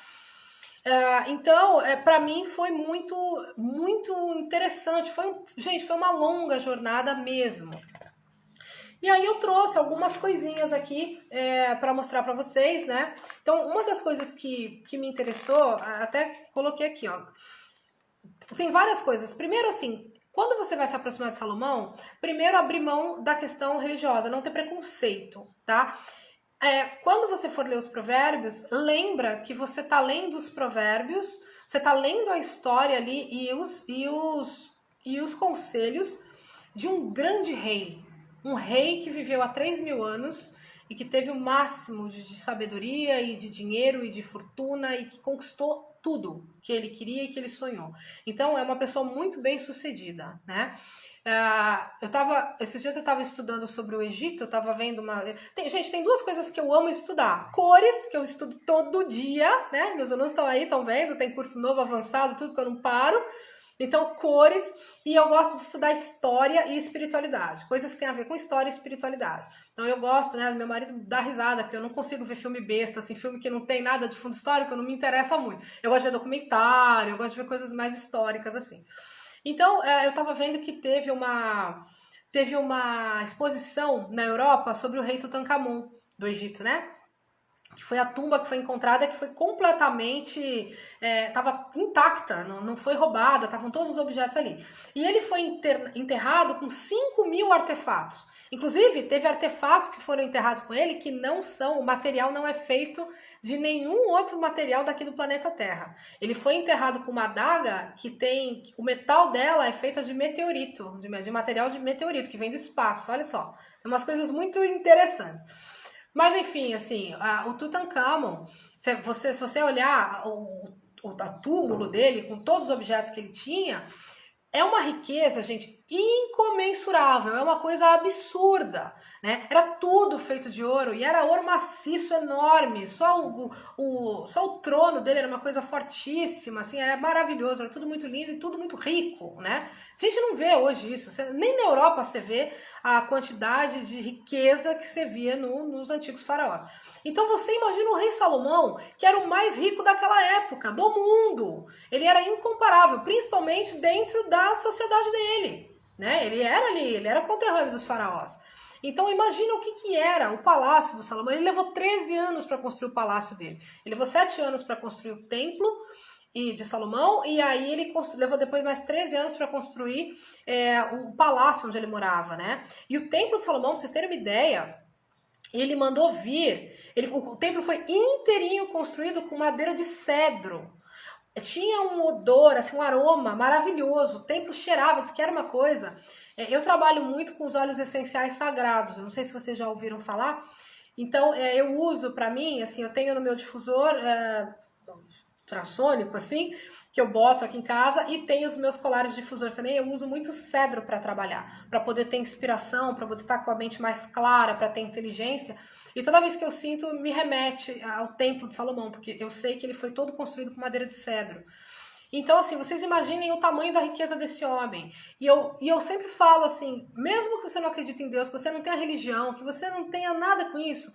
Então, para mim foi muito, muito interessante. Gente, foi uma longa jornada mesmo. E aí eu trouxe algumas coisinhas aqui para mostrar para vocês, né? Então, uma das coisas que me interessou, até coloquei aqui, ó. Tem várias coisas. Primeiro, assim, quando você vai se aproximar de Salomão, primeiro abrir mão da questão religiosa, não ter preconceito, tá? Quando você for ler os provérbios, lembra que você tá lendo os provérbios, você tá lendo a história ali e os conselhos de um grande rei. Um rei que viveu há 3.000 anos e que teve o máximo de sabedoria e de dinheiro e de fortuna e que conquistou tudo que ele queria e que ele sonhou. Então, é uma pessoa muito bem sucedida, né? Esses dias eu estava estudando sobre o Egito, eu estava vendo gente, tem duas coisas que eu amo estudar. Cores, que eu estudo todo dia, né? Meus alunos estão aí, estão vendo, tem curso novo, avançado, tudo que eu não paro. Então, cores, e eu gosto de estudar história e espiritualidade, coisas que têm a ver com história e espiritualidade. Então, eu gosto, né, meu marido dá risada, porque eu não consigo ver filme besta, assim, filme que não tem nada de fundo histórico, não me interessa muito. Eu gosto de ver documentário, eu gosto de ver coisas mais históricas, assim. Então, eu estava vendo que teve uma exposição na Europa sobre o rei Tutankhamon, do Egito, né? Que foi a tumba que foi encontrada, que foi completamente, estava intacta, não foi roubada, estavam todos os objetos ali. E ele foi enterrado com 5.000 artefatos. Inclusive, teve artefatos que foram enterrados com ele que o material não é feito de nenhum outro material daqui do planeta Terra. Ele foi enterrado com uma adaga o metal dela é feita de meteorito, de material de meteorito, que vem do espaço, olha só. É umas coisas muito interessantes. Mas, enfim, assim, o Tutankhamon, se você olhar o túmulo dele, com todos os objetos que ele tinha, é uma riqueza, gente, incomensurável, é uma coisa absurda, né? Era tudo feito de ouro, e era ouro maciço, enorme, só o trono dele era uma coisa fortíssima, assim, era maravilhoso, era tudo muito lindo e tudo muito rico, né? A gente não vê hoje isso, nem na Europa você vê a quantidade de riqueza que você via nos antigos faraós. Então você imagina o rei Salomão, que era o mais rico daquela época, do mundo. Ele era incomparável, principalmente dentro da sociedade dele, né? Ele era ali, ele era conterrâneo dos faraós. Então imagina o que era o palácio do Salomão. Ele levou 13 anos para construir o palácio dele. Ele levou 7 anos para construir o templo de Salomão, e aí ele levou depois mais 13 anos para construir o palácio onde ele morava, né? E o templo de Salomão, pra vocês terem uma ideia, ele mandou vir, o templo foi inteirinho construído com madeira de cedro. Tinha um odor, assim, um aroma maravilhoso, o templo cheirava, diz que era uma coisa. Eu trabalho muito com os óleos essenciais sagrados, eu não sei se vocês já ouviram falar. Então, eu uso para mim, assim, eu tenho no meu difusor ultrassônico, assim, que eu boto aqui em casa, e tenho os meus colares difusores também. Eu uso muito cedro para trabalhar, para poder ter inspiração, para poder estar com a mente mais clara, para ter inteligência. E toda vez que eu sinto, me remete ao templo de Salomão, porque eu sei que ele foi todo construído com madeira de cedro. Então, assim, vocês imaginem o tamanho da riqueza desse homem. E eu sempre falo assim, mesmo que você não acredite em Deus, que você não tenha religião, que você não tenha nada com isso,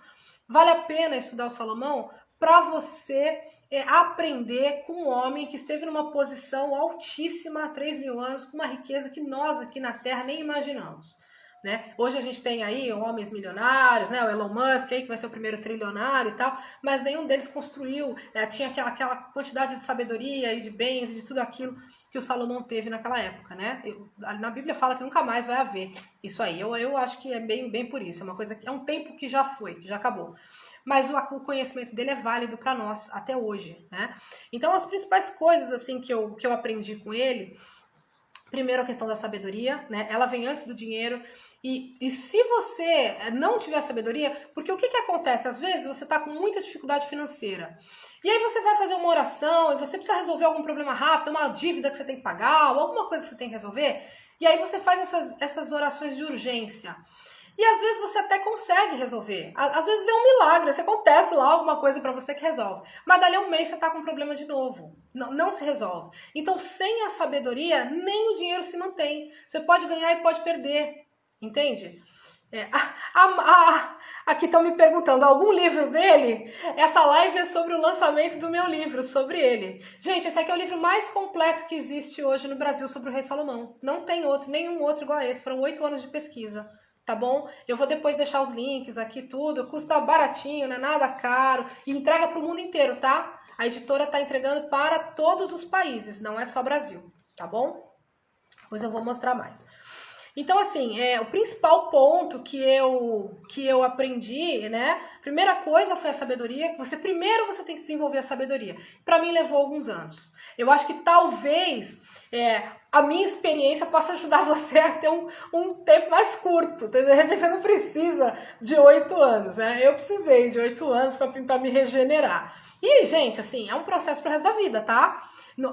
vale a pena estudar o Salomão para você aprender com um homem que esteve numa posição altíssima há 3.000 anos, com uma riqueza que nós aqui na Terra nem imaginamos. Né? Hoje a gente tem aí homens milionários, né? O Elon Musk aí, que vai ser o primeiro trilionário e tal, mas nenhum deles construiu, tinha aquela quantidade de sabedoria e de bens e de tudo aquilo que o Salomão teve naquela época, né? Na Bíblia fala que nunca mais vai haver isso aí. Eu acho que é bem por isso, é uma coisa que é um tempo que já foi, que já acabou. Mas o conhecimento dele é válido para nós até hoje, né? Então as principais coisas assim que eu aprendi com ele, primeiro a questão da sabedoria, né? Ela vem antes do dinheiro. E se você não tiver sabedoria, porque o que acontece? Às vezes você está com muita dificuldade financeira. E aí você vai fazer uma oração e você precisa resolver algum problema rápido, uma dívida que você tem que pagar, ou alguma coisa que você tem que resolver. E aí você faz essas orações de urgência. E às vezes você até consegue resolver. Às vezes vem um milagre, você acontece lá alguma coisa para você que resolve. Mas dali a um mês você tá com um problema de novo. Não se resolve. Então, sem a sabedoria, nem o dinheiro se mantém. Você pode ganhar e pode perder. Entende? Aqui estão me perguntando, algum livro dele? Essa live é sobre o lançamento do meu livro, sobre ele. Gente, esse aqui é o livro mais completo que existe hoje no Brasil sobre o rei Salomão. Não tem outro, nenhum outro igual a esse. Foram 8 anos de pesquisa. Tá bom? Eu vou depois deixar os links aqui, tudo. Custa baratinho, não é nada caro. E entrega para o mundo inteiro, tá? A editora tá entregando para todos os países, não é só Brasil, tá bom? Depois eu vou mostrar mais. Então, assim, o principal ponto que eu aprendi, né? Primeira coisa foi a sabedoria. Primeiro você tem que desenvolver a sabedoria. Para mim levou alguns anos. Eu acho que talvez a minha experiência possa ajudar você a ter um tempo mais curto. De repente você não precisa de 8 anos, né? Eu precisei de 8 anos para me regenerar. E, gente, assim, é um processo pro resto da vida, tá?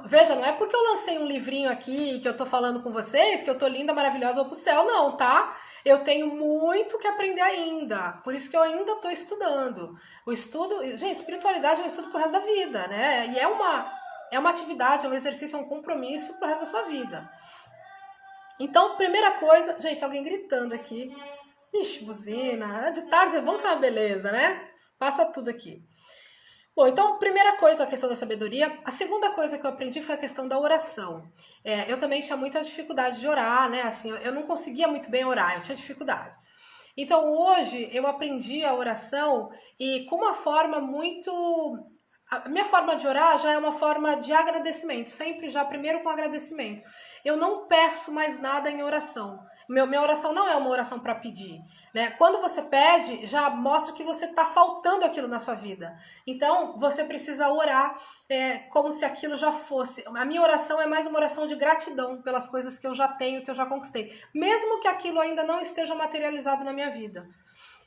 Veja, não é porque eu lancei um livrinho aqui que eu tô falando com vocês que eu tô linda, maravilhosa, vou pro céu, não, tá? Eu tenho muito que aprender ainda, por isso que eu ainda tô estudando. O estudo, gente, espiritualidade é um estudo pro resto da vida, né? E é uma atividade, é um exercício, é um compromisso pro resto da sua vida. Então, primeira coisa, gente, alguém gritando aqui. Ixi, buzina, de tarde é bom que é uma beleza, né? Passa tudo aqui. Bom, então, primeira coisa, a questão da sabedoria. A segunda coisa que eu aprendi foi a questão da oração. Eu também tinha muita dificuldade de orar, né? Assim, eu não conseguia muito bem orar, eu tinha dificuldade. Então, hoje, eu aprendi a oração e com uma forma muito... A minha forma de orar já é uma forma de agradecimento, sempre já primeiro com agradecimento. Eu não peço mais nada em oração. Minha oração não é uma oração para pedir, né? Quando você pede, já mostra que você está faltando aquilo na sua vida. Então, você precisa orar como se aquilo já fosse. A minha oração é mais uma oração de gratidão pelas coisas que eu já tenho, que eu já conquistei. Mesmo que aquilo ainda não esteja materializado na minha vida.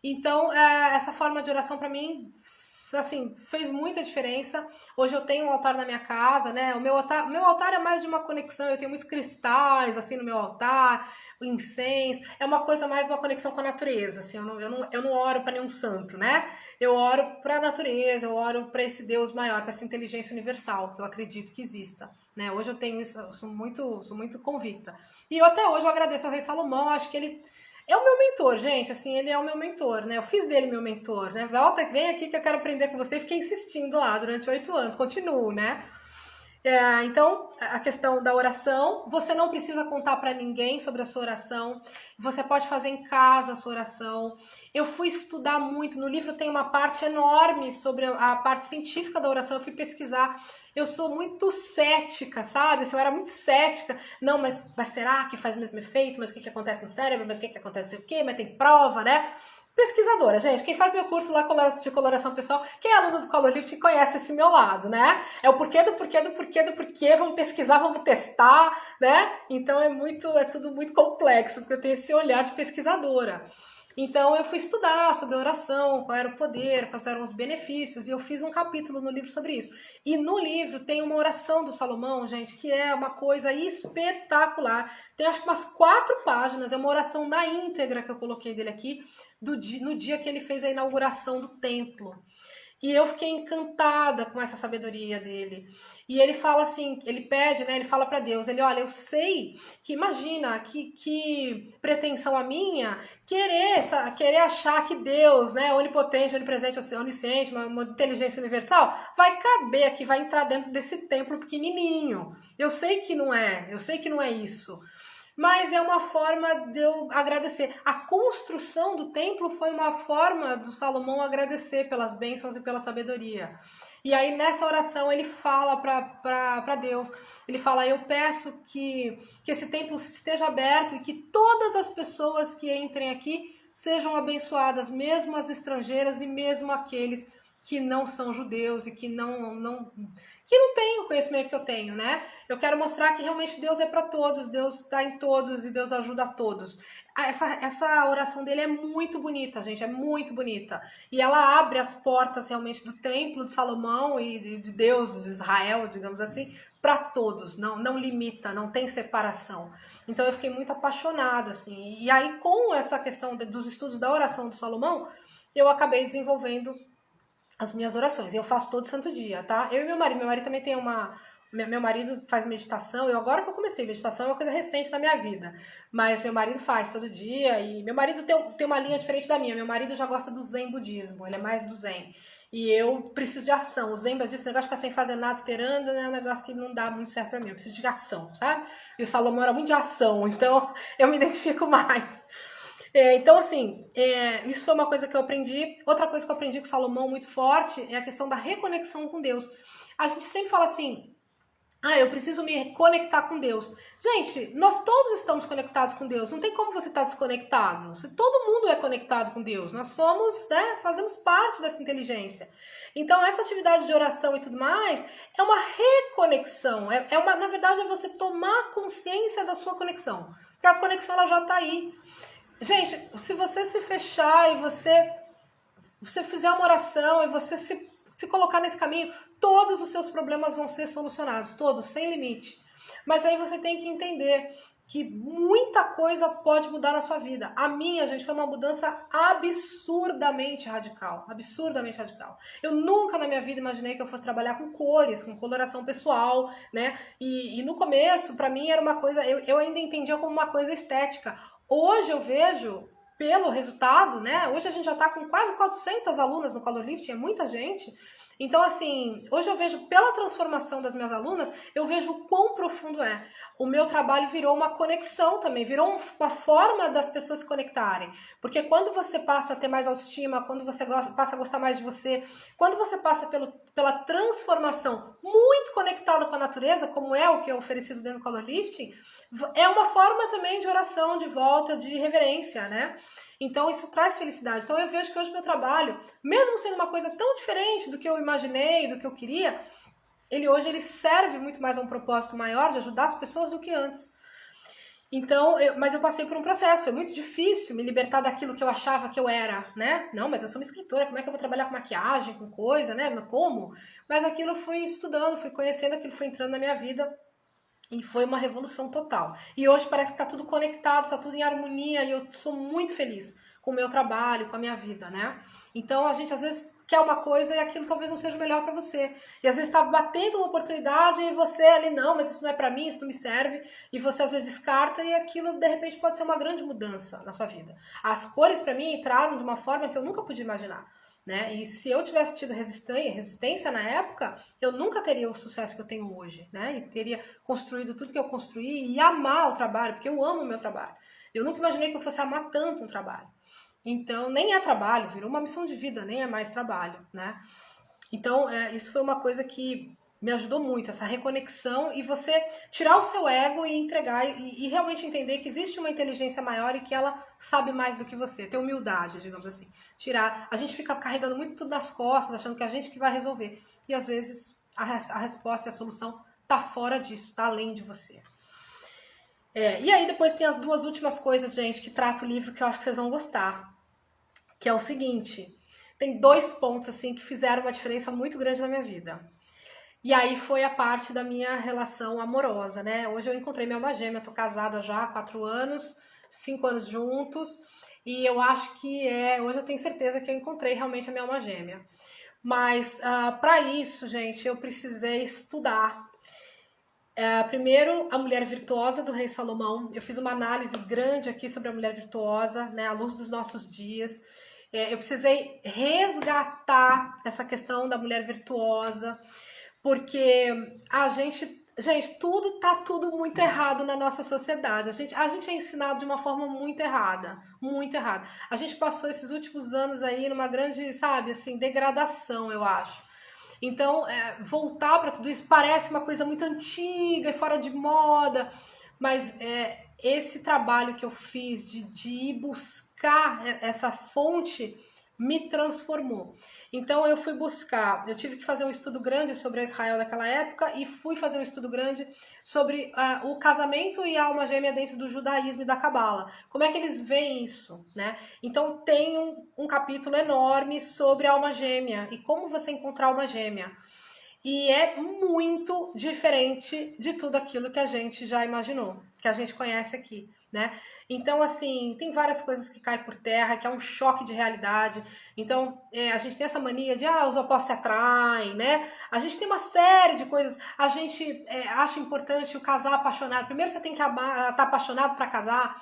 Então, essa forma de oração para mim... assim, fez muita diferença. Hoje eu tenho um altar na minha casa, né? O meu altar é mais de uma conexão, eu tenho muitos cristais, assim, no meu altar, o incenso, é uma coisa mais uma conexão com a natureza, assim, eu não oro para nenhum santo, né? Eu oro para a natureza, eu oro para esse Deus maior, para essa inteligência universal, que eu acredito que exista, né? Hoje eu tenho isso, eu sou muito convicta. E até hoje eu agradeço ao rei Salomão, acho que ele é o meu mentor, gente, assim, ele é o meu mentor, né? Eu fiz dele meu mentor, né? Volta, vem aqui que eu quero aprender com você. E fiquei insistindo lá durante 8 anos, continuo, né? Então, a questão da oração, você não precisa contar para ninguém sobre a sua oração, você pode fazer em casa a sua oração. Eu fui estudar muito, no livro tem uma parte enorme sobre a parte científica da oração, eu fui pesquisar. Eu sou muito cética, sabe? Eu era muito cética. Não, mas será que faz o mesmo efeito? Mas o que acontece no cérebro? Mas o que acontece o quê? Mas tem prova, né? Pesquisadora, gente, quem faz meu curso lá de coloração pessoal, quem é aluno do Color Lift conhece esse meu lado, né? É o porquê do porquê do porquê do porquê, vamos pesquisar, vamos testar, né? Então é tudo muito complexo, porque eu tenho esse olhar de pesquisadora. Então eu fui estudar sobre a oração, qual era o poder, quais eram os benefícios, e eu fiz um capítulo no livro sobre isso. E no livro tem uma oração do Salomão, gente, que é uma coisa espetacular. Tem acho que umas 4 páginas, é uma oração na íntegra que eu coloquei dele aqui, no dia que ele fez a inauguração do templo. E eu fiquei encantada com essa sabedoria dele. E ele fala assim, ele pede, né? Ele fala para Deus, olha, eu sei que, imagina, que pretensão a minha querer achar que Deus, né, onipotente, onipresente, onisciente, uma inteligência universal, vai caber aqui, vai entrar dentro desse templo pequenininho. Eu sei que não é isso. Mas é uma forma de eu agradecer. A construção do templo foi uma forma do Salomão agradecer pelas bênçãos e pela sabedoria. E aí nessa oração ele fala para Deus, ele fala, eu peço que esse templo esteja aberto e que todas as pessoas que entrem aqui sejam abençoadas, mesmo as estrangeiras e mesmo aqueles que não são judeus e que não têm o conhecimento que eu tenho, né? Eu quero mostrar que realmente Deus é para todos, Deus está em todos e Deus ajuda a todos. Essa oração dele é muito bonita, gente, é muito bonita. E ela abre as portas realmente do templo de Salomão e de Deus, de Israel, digamos assim, para todos, não limita, não tem separação. Então eu fiquei muito apaixonada, assim. E aí com essa questão dos estudos da oração de Salomão, eu acabei desenvolvendo as minhas orações. Eu faço todo santo dia, tá? Eu e meu marido também tem meu marido faz meditação, agora que eu comecei, meditação é uma coisa recente na minha vida, mas meu marido faz todo dia, e meu marido tem uma linha diferente da minha, meu marido já gosta do zen budismo, ele é mais do zen, e eu preciso de ação, o zen budismo, esse negócio de ficar sem fazer nada, esperando, né, é um negócio que não dá muito certo pra mim, eu preciso de ação, sabe? E o Salomão era muito de ação, então eu me identifico mais. Então, assim, isso foi uma coisa que eu aprendi. Outra coisa que eu aprendi com o Salomão muito forte é a questão da reconexão com Deus. A gente sempre fala assim, eu preciso me conectar com Deus. Gente, nós todos estamos conectados com Deus. Não tem como você estar desconectado. Todo mundo é conectado com Deus. Nós somos, né, fazemos parte dessa inteligência. Então, essa atividade de oração e tudo mais é uma reconexão. Na verdade, é você tomar consciência da sua conexão. Porque a conexão ela já está aí. Gente, se você se fechar e você fizer uma oração e você se colocar nesse caminho, todos os seus problemas vão ser solucionados, todos, sem limite. Mas aí você tem que entender que muita coisa pode mudar na sua vida. A minha, gente, foi uma mudança absurdamente radical. Absurdamente radical. Eu nunca na minha vida imaginei que eu fosse trabalhar com cores, com coloração pessoal, né? E no começo, pra mim, era uma coisa... Eu ainda entendia como uma coisa estética. Hoje eu vejo, pelo resultado, né? Hoje a gente já está com quase 400 alunas no Color Lift, é muita gente. Então, assim, hoje eu vejo, pela transformação das minhas alunas, eu vejo o quão profundo é. O meu trabalho virou uma conexão também, virou uma forma das pessoas se conectarem. Porque quando você passa a ter mais autoestima, quando você passa a gostar mais de você, quando você passa pela transformação muito conectada com a natureza, como é o que é oferecido dentro do Color Lifting, é uma forma também de oração, de volta, de reverência, né? Então isso traz felicidade. Então eu vejo que hoje o meu trabalho, mesmo sendo uma coisa tão diferente do que eu imaginei, do que eu queria, ele serve muito mais a um propósito maior de ajudar as pessoas do que antes. Então, mas eu passei por um processo, foi muito difícil me libertar daquilo que eu achava que eu era, né? Não, mas eu sou uma escritora, como é que eu vou trabalhar com maquiagem, com coisa, né? Como? Mas aquilo eu fui estudando, fui conhecendo, aquilo foi entrando na minha vida. E foi uma revolução total. E hoje parece que tá tudo conectado, tá tudo em harmonia, e eu sou muito feliz com o meu trabalho, com a minha vida, né? Então, a gente às vezes quer uma coisa e aquilo talvez não seja o melhor para você. E às vezes está batendo uma oportunidade e você ali, não, mas isso não é para mim, isso não me serve, e você às vezes descarta e aquilo de repente pode ser uma grande mudança na sua vida. As cores para mim entraram de uma forma que eu nunca podia imaginar. Né? E se eu tivesse tido resistência na época, eu nunca teria o sucesso que eu tenho hoje, né? E teria construído tudo que eu construí e amar o trabalho, porque eu amo o meu trabalho. Eu nunca imaginei que eu fosse amar tanto um trabalho. Então, nem é trabalho, virou uma missão de vida, nem é mais trabalho, né? Então, isso foi uma coisa que me ajudou muito, essa reconexão e você tirar o seu ego e entregar e realmente entender que existe uma inteligência maior e que ela sabe mais do que você, ter humildade, digamos assim. Tirar, a gente fica carregando muito tudo nas costas, achando que a gente que vai resolver. E às vezes a resposta e a solução tá fora disso, tá além de você. E aí depois tem as duas últimas coisas, gente, que trata o livro que eu acho que vocês vão gostar. Que é o seguinte, tem 2 pontos assim que fizeram uma diferença muito grande na minha vida. E aí foi a parte da minha relação amorosa, né? Hoje eu encontrei minha alma gêmea, tô casada já há 4 anos, 5 anos juntos, e eu acho que hoje eu tenho certeza que eu encontrei realmente a minha alma gêmea. Mas para isso, gente, eu precisei estudar. Primeiro, a mulher virtuosa do rei Salomão. Eu fiz uma análise grande aqui sobre a mulher virtuosa, né, à luz dos nossos dias. Eu precisei resgatar essa questão da mulher virtuosa, porque a gente, tudo muito errado na nossa sociedade. A gente é ensinado de uma forma muito errada, muito errada. A gente passou esses últimos anos aí numa grande, sabe, assim, degradação, eu acho. Então, voltar para tudo isso parece uma coisa muito antiga e fora de moda, mas esse trabalho que eu fiz de ir buscar essa fonte me transformou. Então eu fui buscar, eu tive que fazer um estudo grande sobre Israel daquela época e fui fazer um estudo grande sobre o casamento e a alma gêmea dentro do judaísmo e da cabala. Como é que eles veem isso, né? Então tem um capítulo enorme sobre a alma gêmea e como você encontrar a alma gêmea. E é muito diferente de tudo aquilo que a gente já imaginou, que a gente conhece aqui, né? Então, assim, tem várias coisas que caem por terra, que é um choque de realidade. Então, a gente tem essa mania de, os opostos se atraem, né? A gente tem uma série de coisas. A gente acha importante o casal apaixonado. Primeiro você tem que estar apaixonado para casar.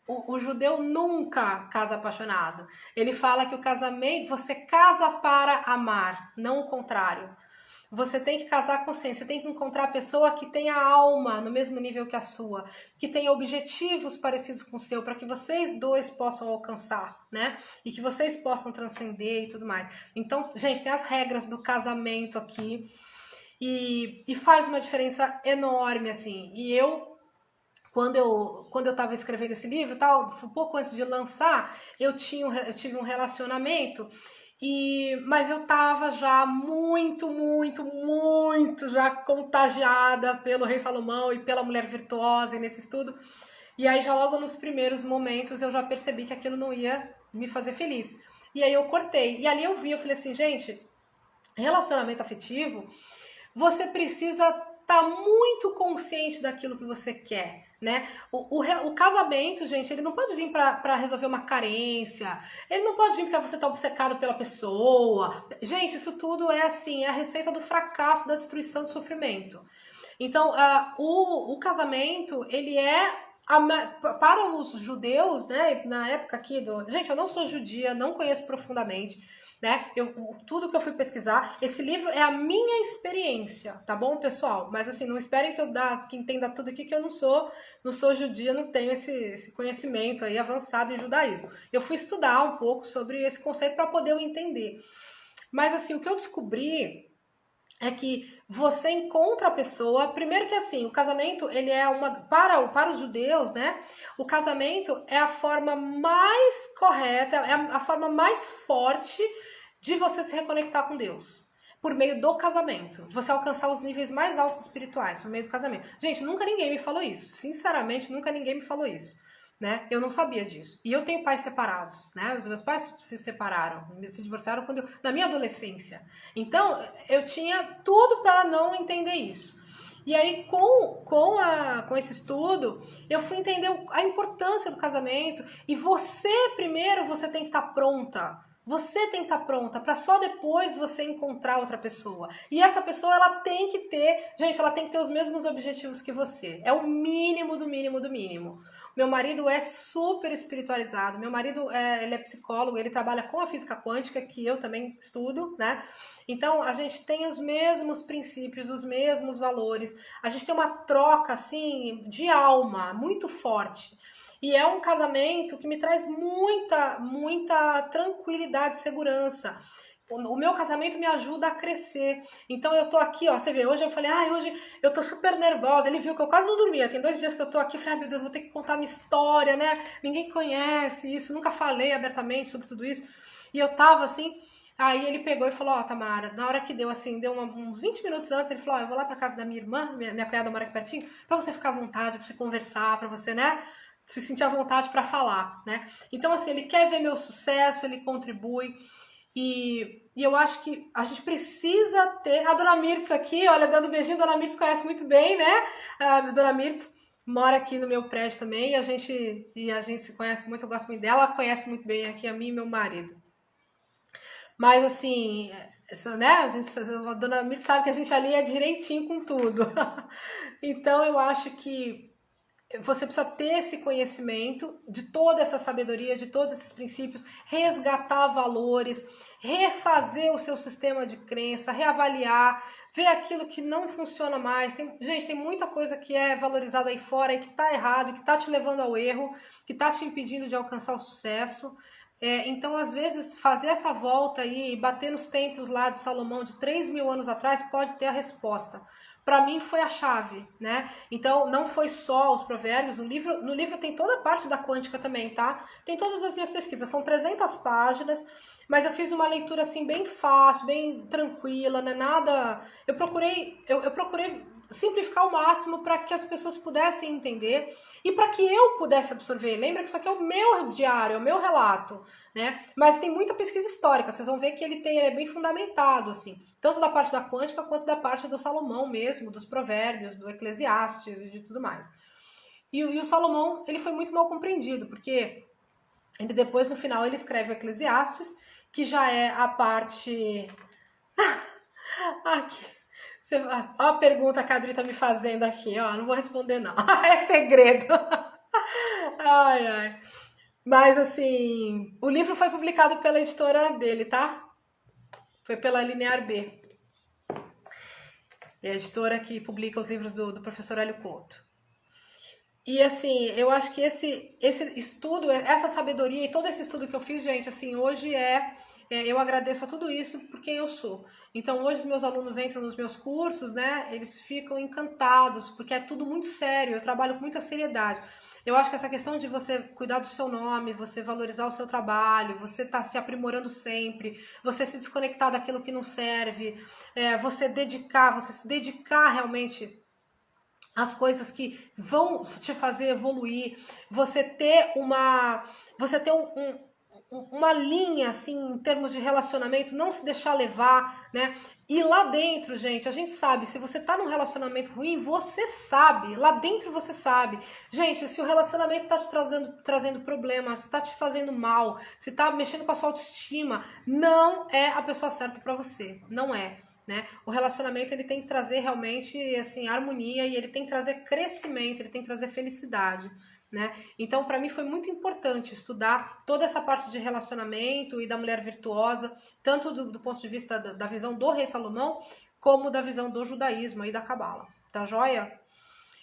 O judeu nunca casa apaixonado. Ele fala que o casamento, você casa para amar, não o contrário. Você tem que casar com consciência, você tem que encontrar a pessoa que tenha alma no mesmo nível que a sua, que tenha objetivos parecidos com o seu, para que vocês dois possam alcançar, né? E que vocês possam transcender e tudo mais. Então, gente, tem as regras do casamento aqui e faz uma diferença enorme, assim. E quando eu estava escrevendo esse livro, tal, um pouco antes de lançar, eu tive um relacionamento. Mas eu tava já muito já contagiada pelo Rei Salomão e pela mulher virtuosa e nesse estudo. E aí já logo nos primeiros momentos eu já percebi que aquilo não ia me fazer feliz. E aí eu cortei. E ali eu falei assim, gente, relacionamento afetivo, você precisa estar muito consciente daquilo que você quer, né? O casamento, gente, ele não pode vir para resolver uma carência, ele não pode vir porque você tá obcecado pela pessoa. Gente, isso tudo é assim, é a receita do fracasso, da destruição, do sofrimento. Então, o casamento, ele para os judeus, né, na época aqui Gente, eu não sou judia, não conheço profundamente, né? Tudo que eu fui pesquisar, esse livro é a minha experiência, tá bom, pessoal? Mas assim, não esperem que entenda tudo aqui, que eu não sou judia, não tenho esse conhecimento aí avançado em judaísmo. Eu fui estudar um pouco sobre esse conceito para poder eu entender. Mas assim, o que eu descobri é que você encontra a pessoa, primeiro que assim, o casamento, ele é para os judeus, né? O casamento é a forma mais correta, é a forma mais forte de você se reconectar com Deus. Por meio do casamento. De você alcançar os níveis mais altos espirituais por meio do casamento. Gente, nunca ninguém me falou isso. Sinceramente, nunca ninguém me falou isso. Né? Eu não sabia disso. E eu tenho pais separados, né? Os meus pais se separaram, se divorciaram na minha adolescência. Então, eu tinha tudo para não entender isso. E aí, com esse estudo, eu fui entender a importância do casamento. E primeiro, você tem que estar pronta. Você tem que estar pronta para só depois você encontrar outra pessoa. E essa pessoa, ela tem que ter, gente, ela tem que ter os mesmos objetivos que você. É o mínimo do mínimo do mínimo. Meu marido é super espiritualizado. Meu marido, ele é psicólogo, ele trabalha com a física quântica, que eu também estudo, né? Então, a gente tem os mesmos princípios, os mesmos valores. A gente tem uma troca, assim, de alma muito forte. E é um casamento que me traz muita tranquilidade e segurança. O meu casamento me ajuda a crescer. Então eu tô aqui, ó, você vê, hoje eu falei, hoje eu tô super nervosa. Ele viu que eu quase não dormia. Tem 2 dias que eu tô aqui, eu falei, meu Deus, vou ter que contar minha história, né? Ninguém conhece isso, nunca falei abertamente sobre tudo isso. E eu tava assim, aí ele pegou e falou, Tamara, na hora que deu assim, uns 20 minutos antes, ele falou, eu vou lá pra casa da minha irmã, minha cunhada mora aqui pertinho, pra você ficar à vontade, pra você conversar, pra você, né? Se sentir à vontade para falar, né? Então, assim, ele quer ver meu sucesso, ele contribui. E eu acho que a gente precisa ter... A Dona Mirtz aqui, olha, dando beijinho, a Dona Mirtz conhece muito bem, né? A Dona Mirtz mora aqui no meu prédio também, e a gente se conhece muito, eu gosto muito dela, ela conhece muito bem aqui a mim e meu marido. Mas, assim, né? A Dona Mirtz sabe que a gente ali é direitinho com tudo. Então, eu acho que você precisa ter esse conhecimento de toda essa sabedoria, de todos esses princípios, resgatar valores, refazer o seu sistema de crença, reavaliar, ver aquilo que não funciona mais. Gente, tem muita coisa que é valorizada aí fora e que está errado, que está te levando ao erro, que está te impedindo de alcançar o sucesso. Então, às vezes, fazer essa volta aí, bater nos templos lá de Salomão de 3.000 anos atrás, pode ter a resposta. Para mim foi a chave, né? Então, não foi só os provérbios, no livro tem toda a parte da quântica também, tá? Tem todas as minhas pesquisas, são 300 páginas, mas eu fiz uma leitura assim bem fácil, bem tranquila, né? Nada... Eu procurei simplificar ao máximo para que as pessoas pudessem entender e para que eu pudesse absorver. Lembra que isso aqui é o meu diário, é o meu relato, né? Mas tem muita pesquisa histórica, vocês vão ver que ele é bem fundamentado, assim, tanto da parte da quântica quanto da parte do Salomão mesmo, dos provérbios, do Eclesiastes e de tudo mais. E o Salomão, ele foi muito mal compreendido, porque ele depois, no final, ele escreve o Eclesiastes, que já é a parte... Aqui. Olha a pergunta que a Adri tá me fazendo aqui, ó. Não vou responder, não. É segredo. Ai. Mas, assim, o livro foi publicado pela editora dele, tá? Foi pela Linear B. É a editora que publica os livros do professor Hélio Couto. E, assim, eu acho que esse estudo, essa sabedoria e todo esse estudo que eu fiz, gente, assim, hoje eu agradeço a tudo isso por quem eu sou. Então, hoje os meus alunos entram nos meus cursos, né, eles ficam encantados, porque é tudo muito sério, eu trabalho com muita seriedade. Eu acho que essa questão de você cuidar do seu nome, você valorizar o seu trabalho, você tá se aprimorando sempre, você se desconectar daquilo que não serve, você se dedicar realmente as coisas que vão te fazer evoluir, você ter uma linha, assim, em termos de relacionamento, não se deixar levar, né? E lá dentro, gente, a gente sabe, se você tá num relacionamento ruim, você sabe, lá dentro você sabe. Gente, se o relacionamento tá te trazendo problemas, se tá te fazendo mal, se tá mexendo com a sua autoestima, não é a pessoa certa pra você, não é. Né? O relacionamento ele tem que trazer realmente assim, harmonia e ele tem que trazer crescimento, ele tem que trazer felicidade. Né? Então, para mim foi muito importante estudar toda essa parte de relacionamento e da mulher virtuosa, tanto do ponto de vista da visão do rei Salomão, como da visão do judaísmo e da cabala. Tá joia?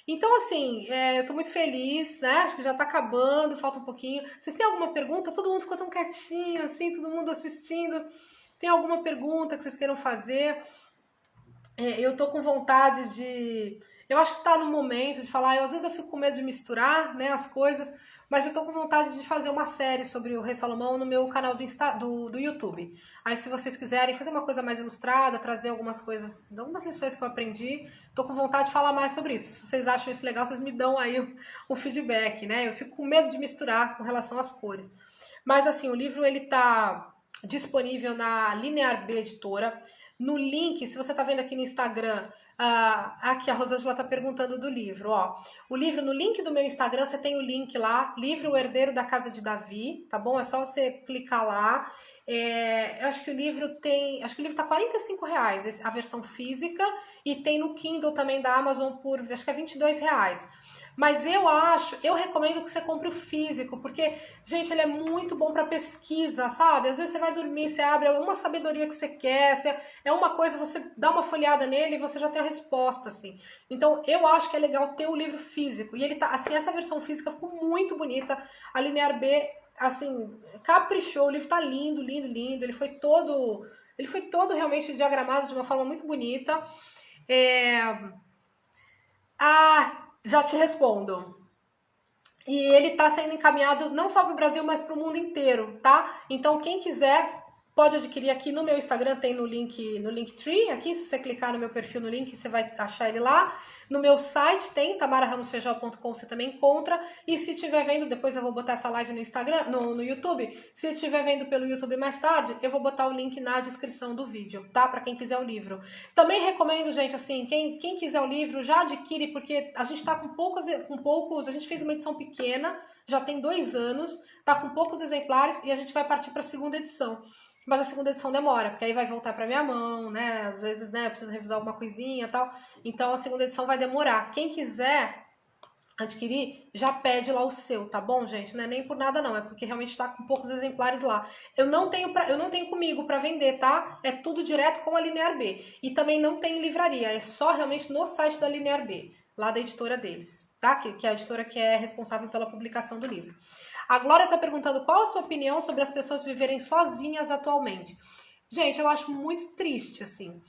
Então, assim, eu tô muito feliz, né? Acho que já tá acabando, falta um pouquinho. Vocês têm alguma pergunta? Todo mundo ficou tão quietinho, assim, todo mundo assistindo. Tem alguma pergunta que vocês queiram fazer? Eu tô com vontade de... Eu acho que tá no momento de falar... às vezes eu fico com medo de misturar, né, as coisas, mas eu tô com vontade de fazer uma série sobre o rei Salomão no meu canal do YouTube. Aí, se vocês quiserem fazer uma coisa mais ilustrada, trazer algumas coisas, algumas lições que eu aprendi, tô com vontade de falar mais sobre isso. Se vocês acham isso legal, vocês me dão aí o feedback, né? Eu fico com medo de misturar com relação às cores. Mas, assim, o livro, ele tá disponível na Linear B Editora. No link, se você tá vendo aqui no Instagram, Aqui a Rosângela está perguntando do livro, ó. O livro, no link do meu Instagram, você tem o link lá, livro O Herdeiro da Casa de Davi, tá bom? É só você clicar lá. Eu acho que o livro tem, acho que o livro tá R$ 45, a versão física, e tem no Kindle também da Amazon por, acho que é R$ 22. Mas eu recomendo que você compre o físico, porque, gente, ele é muito bom para pesquisa, sabe? Às vezes você vai dormir, você abre uma sabedoria que você quer, é uma coisa, você dá uma folhada nele e você já tem a resposta, assim. Então, eu acho que é legal ter o livro físico. E ele tá, assim, essa versão física ficou muito bonita. A Linear B, assim, caprichou. O livro tá lindo, lindo, lindo. Ele foi todo realmente diagramado de uma forma muito bonita. Já te respondo. E ele está sendo encaminhado não só para o Brasil, mas para o mundo inteiro, tá? Então, quem quiser pode adquirir aqui no meu Instagram, tem no Linktree, aqui, se você clicar no meu perfil no link, você vai achar ele lá. No meu site tem, tamararamosfeijó.com, você também encontra. E se estiver vendo, depois eu vou botar essa live no Instagram, no YouTube. Se estiver vendo pelo YouTube mais tarde, eu vou botar o link na descrição do vídeo, tá? Para quem quiser o livro. Também recomendo, gente, assim, quem quiser o livro, já adquire, porque a gente tá com poucos, a gente fez uma edição pequena, já tem 2 anos, tá com poucos exemplares e a gente vai partir para a segunda edição. Mas a segunda edição demora, porque aí vai voltar para minha mão, né? Às vezes, né, eu preciso revisar alguma coisinha e tal. Então a segunda edição vai demorar. Quem quiser adquirir, já pede lá o seu, tá bom, gente? Não é nem por nada não, é porque realmente tá com poucos exemplares lá. Eu não tenho comigo para vender, tá? É tudo direto com a Linear B. E também não tem livraria, é só realmente no site da Linear B, lá da editora deles, tá? Que é a editora que é responsável pela publicação do livro. A Glória tá perguntando qual a sua opinião sobre as pessoas viverem sozinhas atualmente. Gente, eu acho muito triste, assim.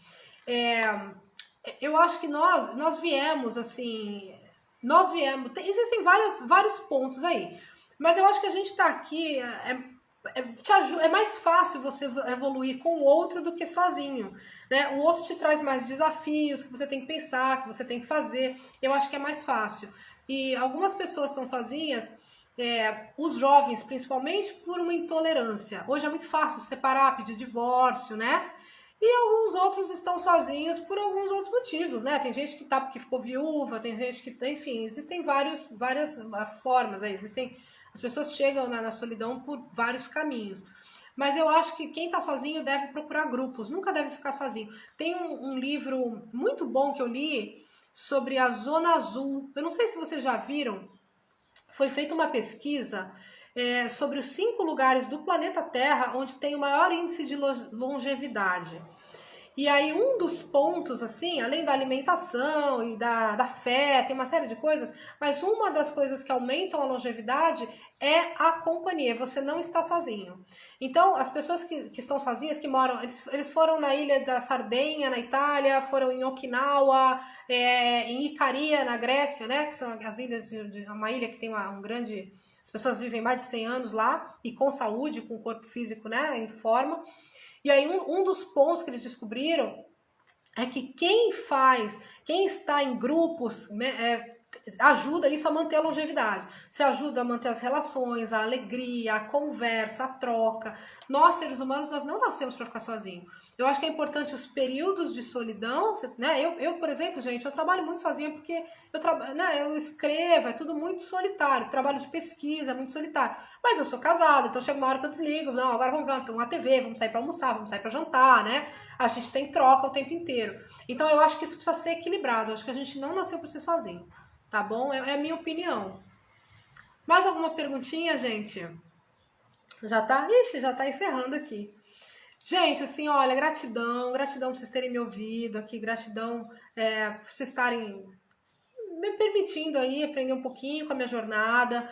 Eu acho que nós viemos, assim... Existem vários pontos aí. Mas eu acho que a gente tá aqui... É mais fácil você evoluir com o outro do que sozinho, né? O outro te traz mais desafios que você tem que pensar, que você tem que fazer. Eu acho que é mais fácil. E algumas pessoas estão sozinhas... os jovens, principalmente, por uma intolerância. Hoje é muito fácil separar, pedir divórcio, né? E alguns outros estão sozinhos por alguns outros motivos, né? Tem gente que porque ficou viúva, tem gente que... Enfim, existem várias formas aí. As pessoas chegam na solidão por vários caminhos. Mas eu acho que quem tá sozinho deve procurar grupos, nunca deve ficar sozinho. Tem um livro muito bom que eu li sobre a Zona Azul. Eu não sei se vocês já viram. Foi feita uma pesquisa sobre os 5 lugares do planeta Terra onde tem o maior índice de longevidade. E aí um dos pontos, assim, além da alimentação e da fé, tem uma série de coisas, mas uma das coisas que aumentam a longevidade é a companhia, você não está sozinho. Então, as pessoas que estão sozinhas, que moram, eles foram na ilha da Sardenha, na Itália, foram em Okinawa, em Icaria, na Grécia, né, que são as ilhas uma ilha que tem um grande... As pessoas vivem mais de 100 anos lá, e com saúde, com o corpo físico, né, em forma. E aí um dos pontos que eles descobriram é que quem está em grupos, ajuda isso a manter a longevidade. Se ajuda a manter as relações, a alegria, a conversa, a troca. Nós, seres humanos, nós não nascemos para ficar sozinhos. Eu acho que é importante os períodos de solidão, né? Eu, por exemplo, gente, eu trabalho muito sozinha porque eu escrevo, é tudo muito solitário. Trabalho de pesquisa, é muito solitário. Mas eu sou casada, então chega uma hora que eu desligo. Não, agora vamos ver uma TV, vamos sair para almoçar, vamos sair para jantar, né? A gente tem troca o tempo inteiro. Então eu acho que isso precisa ser equilibrado. Eu acho que a gente não nasceu para ser sozinho. Tá bom? É a minha opinião. Mais alguma perguntinha, gente? Já tá encerrando aqui. Gente, assim, olha, gratidão por vocês terem me ouvido aqui, gratidão por vocês estarem me permitindo aí aprender um pouquinho com a minha jornada.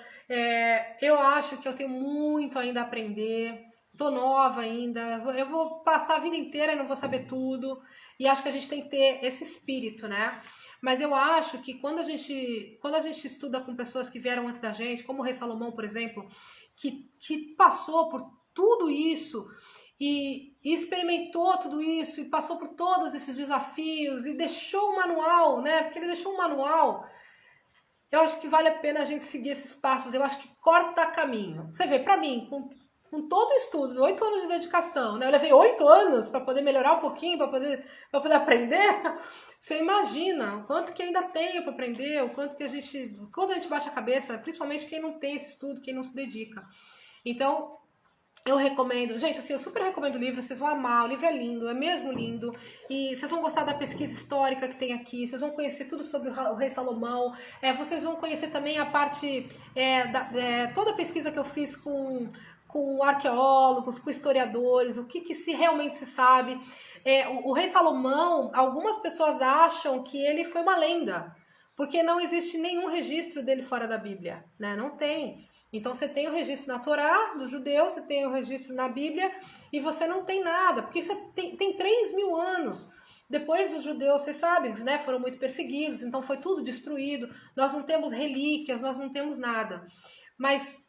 Eu acho que eu tenho muito ainda a aprender, tô nova ainda, eu vou passar a vida inteira e não vou saber tudo, e acho que a gente tem que ter esse espírito, né? Mas eu acho que quando a gente estuda com pessoas que vieram antes da gente, como o Rei Salomão, por exemplo, que passou por tudo isso e experimentou tudo isso e passou por todos esses desafios e deixou um manual, né? Porque ele deixou um manual. Eu acho que vale a pena a gente seguir esses passos. Eu acho que corta caminho. Você vê, pra mim, com com todo o estudo, 8 anos de dedicação, né? Eu levei 8 anos para poder melhorar um pouquinho, para poder aprender. Você imagina o quanto que ainda tenho para aprender, o quanto que a gente bate a cabeça, principalmente quem não tem esse estudo, quem não se dedica. Então, eu recomendo, gente, assim, eu super recomendo o livro, vocês vão amar, o livro é lindo, é mesmo lindo, e vocês vão gostar da pesquisa histórica que tem aqui, vocês vão conhecer tudo sobre o rei Salomão, vocês vão conhecer também a parte, toda a pesquisa que eu fiz com arqueólogos, com historiadores, o que se realmente se sabe. O rei Salomão, algumas pessoas acham que ele foi uma lenda, porque não existe nenhum registro dele fora da Bíblia, né? Não tem. Então você tem o registro na Torá, do judeu, você tem o registro na Bíblia, e você não tem nada, porque isso tem 3.000 anos. Depois os judeus, vocês sabem, né, foram muito perseguidos, então foi tudo destruído, nós não temos relíquias, nós não temos nada. Mas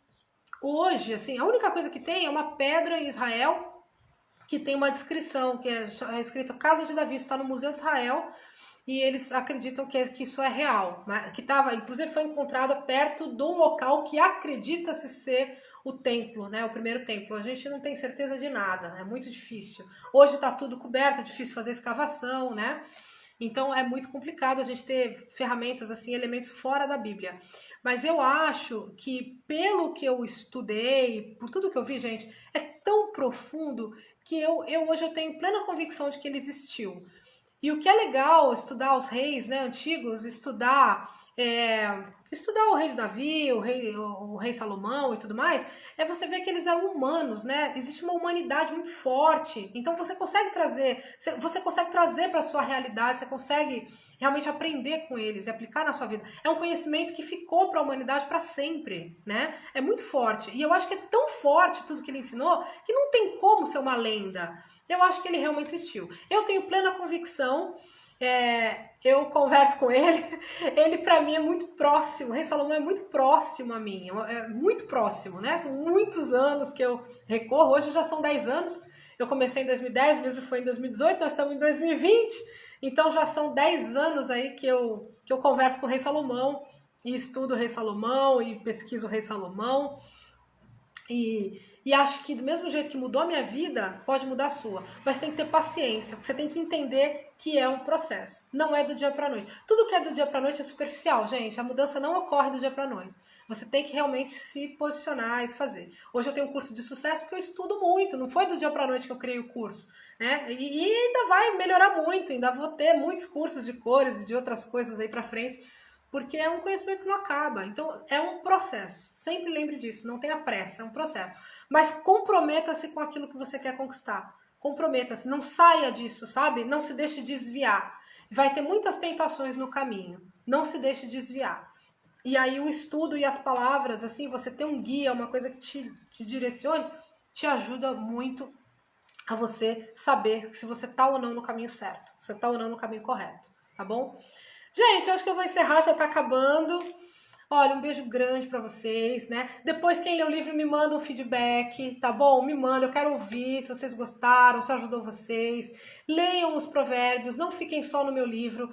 hoje, assim, a única coisa que tem é uma pedra em Israel, que tem uma descrição, que é escrita Casa de Davi, está no Museu de Israel, e eles acreditam que isso é real, que inclusive foi encontrado perto do local que acredita-se ser o templo, né, o primeiro templo. A gente não tem certeza de nada, é muito difícil. Hoje está tudo coberto, é difícil fazer escavação, né? Então é muito complicado a gente ter ferramentas, assim, elementos fora da Bíblia. Mas eu acho que, pelo que eu estudei, por tudo que eu vi, gente, é tão profundo que hoje eu tenho plena convicção de que ele existiu. E o que é legal estudar os reis, né, antigos, estudar o rei de Davi, o rei Salomão e tudo mais, é você ver que eles eram humanos, né? Existe uma humanidade muito forte. Então você consegue trazer para a sua realidade, você consegue realmente aprender com eles e aplicar na sua vida. É um conhecimento que ficou para a humanidade para sempre, né? É muito forte. E eu acho que é tão forte tudo que ele ensinou que não tem como ser uma lenda. Eu acho que ele realmente existiu. Eu tenho plena convicção, eu converso com ele para mim é muito próximo, o rei Salomão é muito próximo a mim, é muito próximo, né? São muitos anos que eu recorro, hoje já são 10 anos, eu comecei em 2010, o livro foi em 2018, nós estamos em 2020, então já são 10 anos aí que eu converso com o rei Salomão, e estudo o rei Salomão, e pesquiso o rei Salomão, e acho que do mesmo jeito que mudou a minha vida, pode mudar a sua. Mas tem que ter paciência. Você tem que entender que é um processo. Não é do dia para noite. Tudo que é do dia para noite é superficial, gente. A mudança não ocorre do dia para noite. Você tem que realmente se posicionar e se fazer. Hoje eu tenho um curso de sucesso porque eu estudo muito. Não foi do dia para noite que eu criei o curso, né? E ainda vai melhorar muito. Ainda vou ter muitos cursos de cores e de outras coisas aí para frente. Porque é um conhecimento que não acaba. Então, é um processo. Sempre lembre disso. Não tenha pressa. É um processo. Mas comprometa-se com aquilo que você quer conquistar. Comprometa-se. Não saia disso, sabe? Não se deixe desviar. Vai ter muitas tentações no caminho. Não se deixe desviar. E aí, o estudo e as palavras, assim, você ter um guia, uma coisa que te direcione, te ajuda muito a você saber se você está ou não no caminho certo. Se você está ou não no caminho correto. Tá bom? Gente, eu acho que eu vou encerrar, já tá acabando. Olha, um beijo grande pra vocês, né? Depois, quem lê o livro, me manda um feedback, tá bom? Me manda, eu quero ouvir se vocês gostaram, se ajudou vocês. Leiam os provérbios, não fiquem só no meu livro.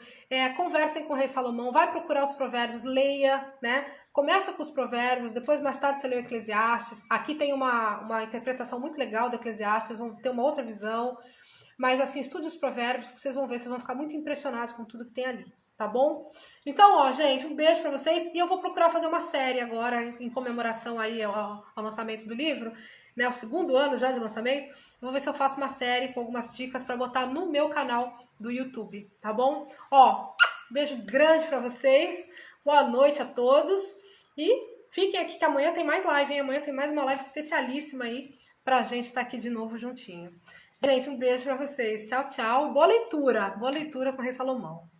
Conversem com o rei Salomão, vai procurar os provérbios, leia, né? Começa com os provérbios, depois mais tarde você lê o Eclesiastes. Aqui tem uma interpretação muito legal do Eclesiastes, vão ter uma outra visão. Mas assim, estude os provérbios que vocês vão ver, vocês vão ficar muito impressionados com tudo que tem ali. Tá bom? Então, ó, gente, um beijo pra vocês. E eu vou procurar fazer uma série agora, em comemoração aí ao lançamento do livro, né? O 2º ano já de lançamento. Eu vou ver se eu faço uma série com algumas dicas pra botar no meu canal do YouTube, tá bom? Ó, beijo grande pra vocês. Boa noite a todos. E fiquem aqui que amanhã tem mais live, hein? Amanhã tem mais uma live especialíssima aí pra gente estar aqui de novo juntinho. Gente, um beijo pra vocês. Tchau, tchau. Boa leitura com o rei Salomão.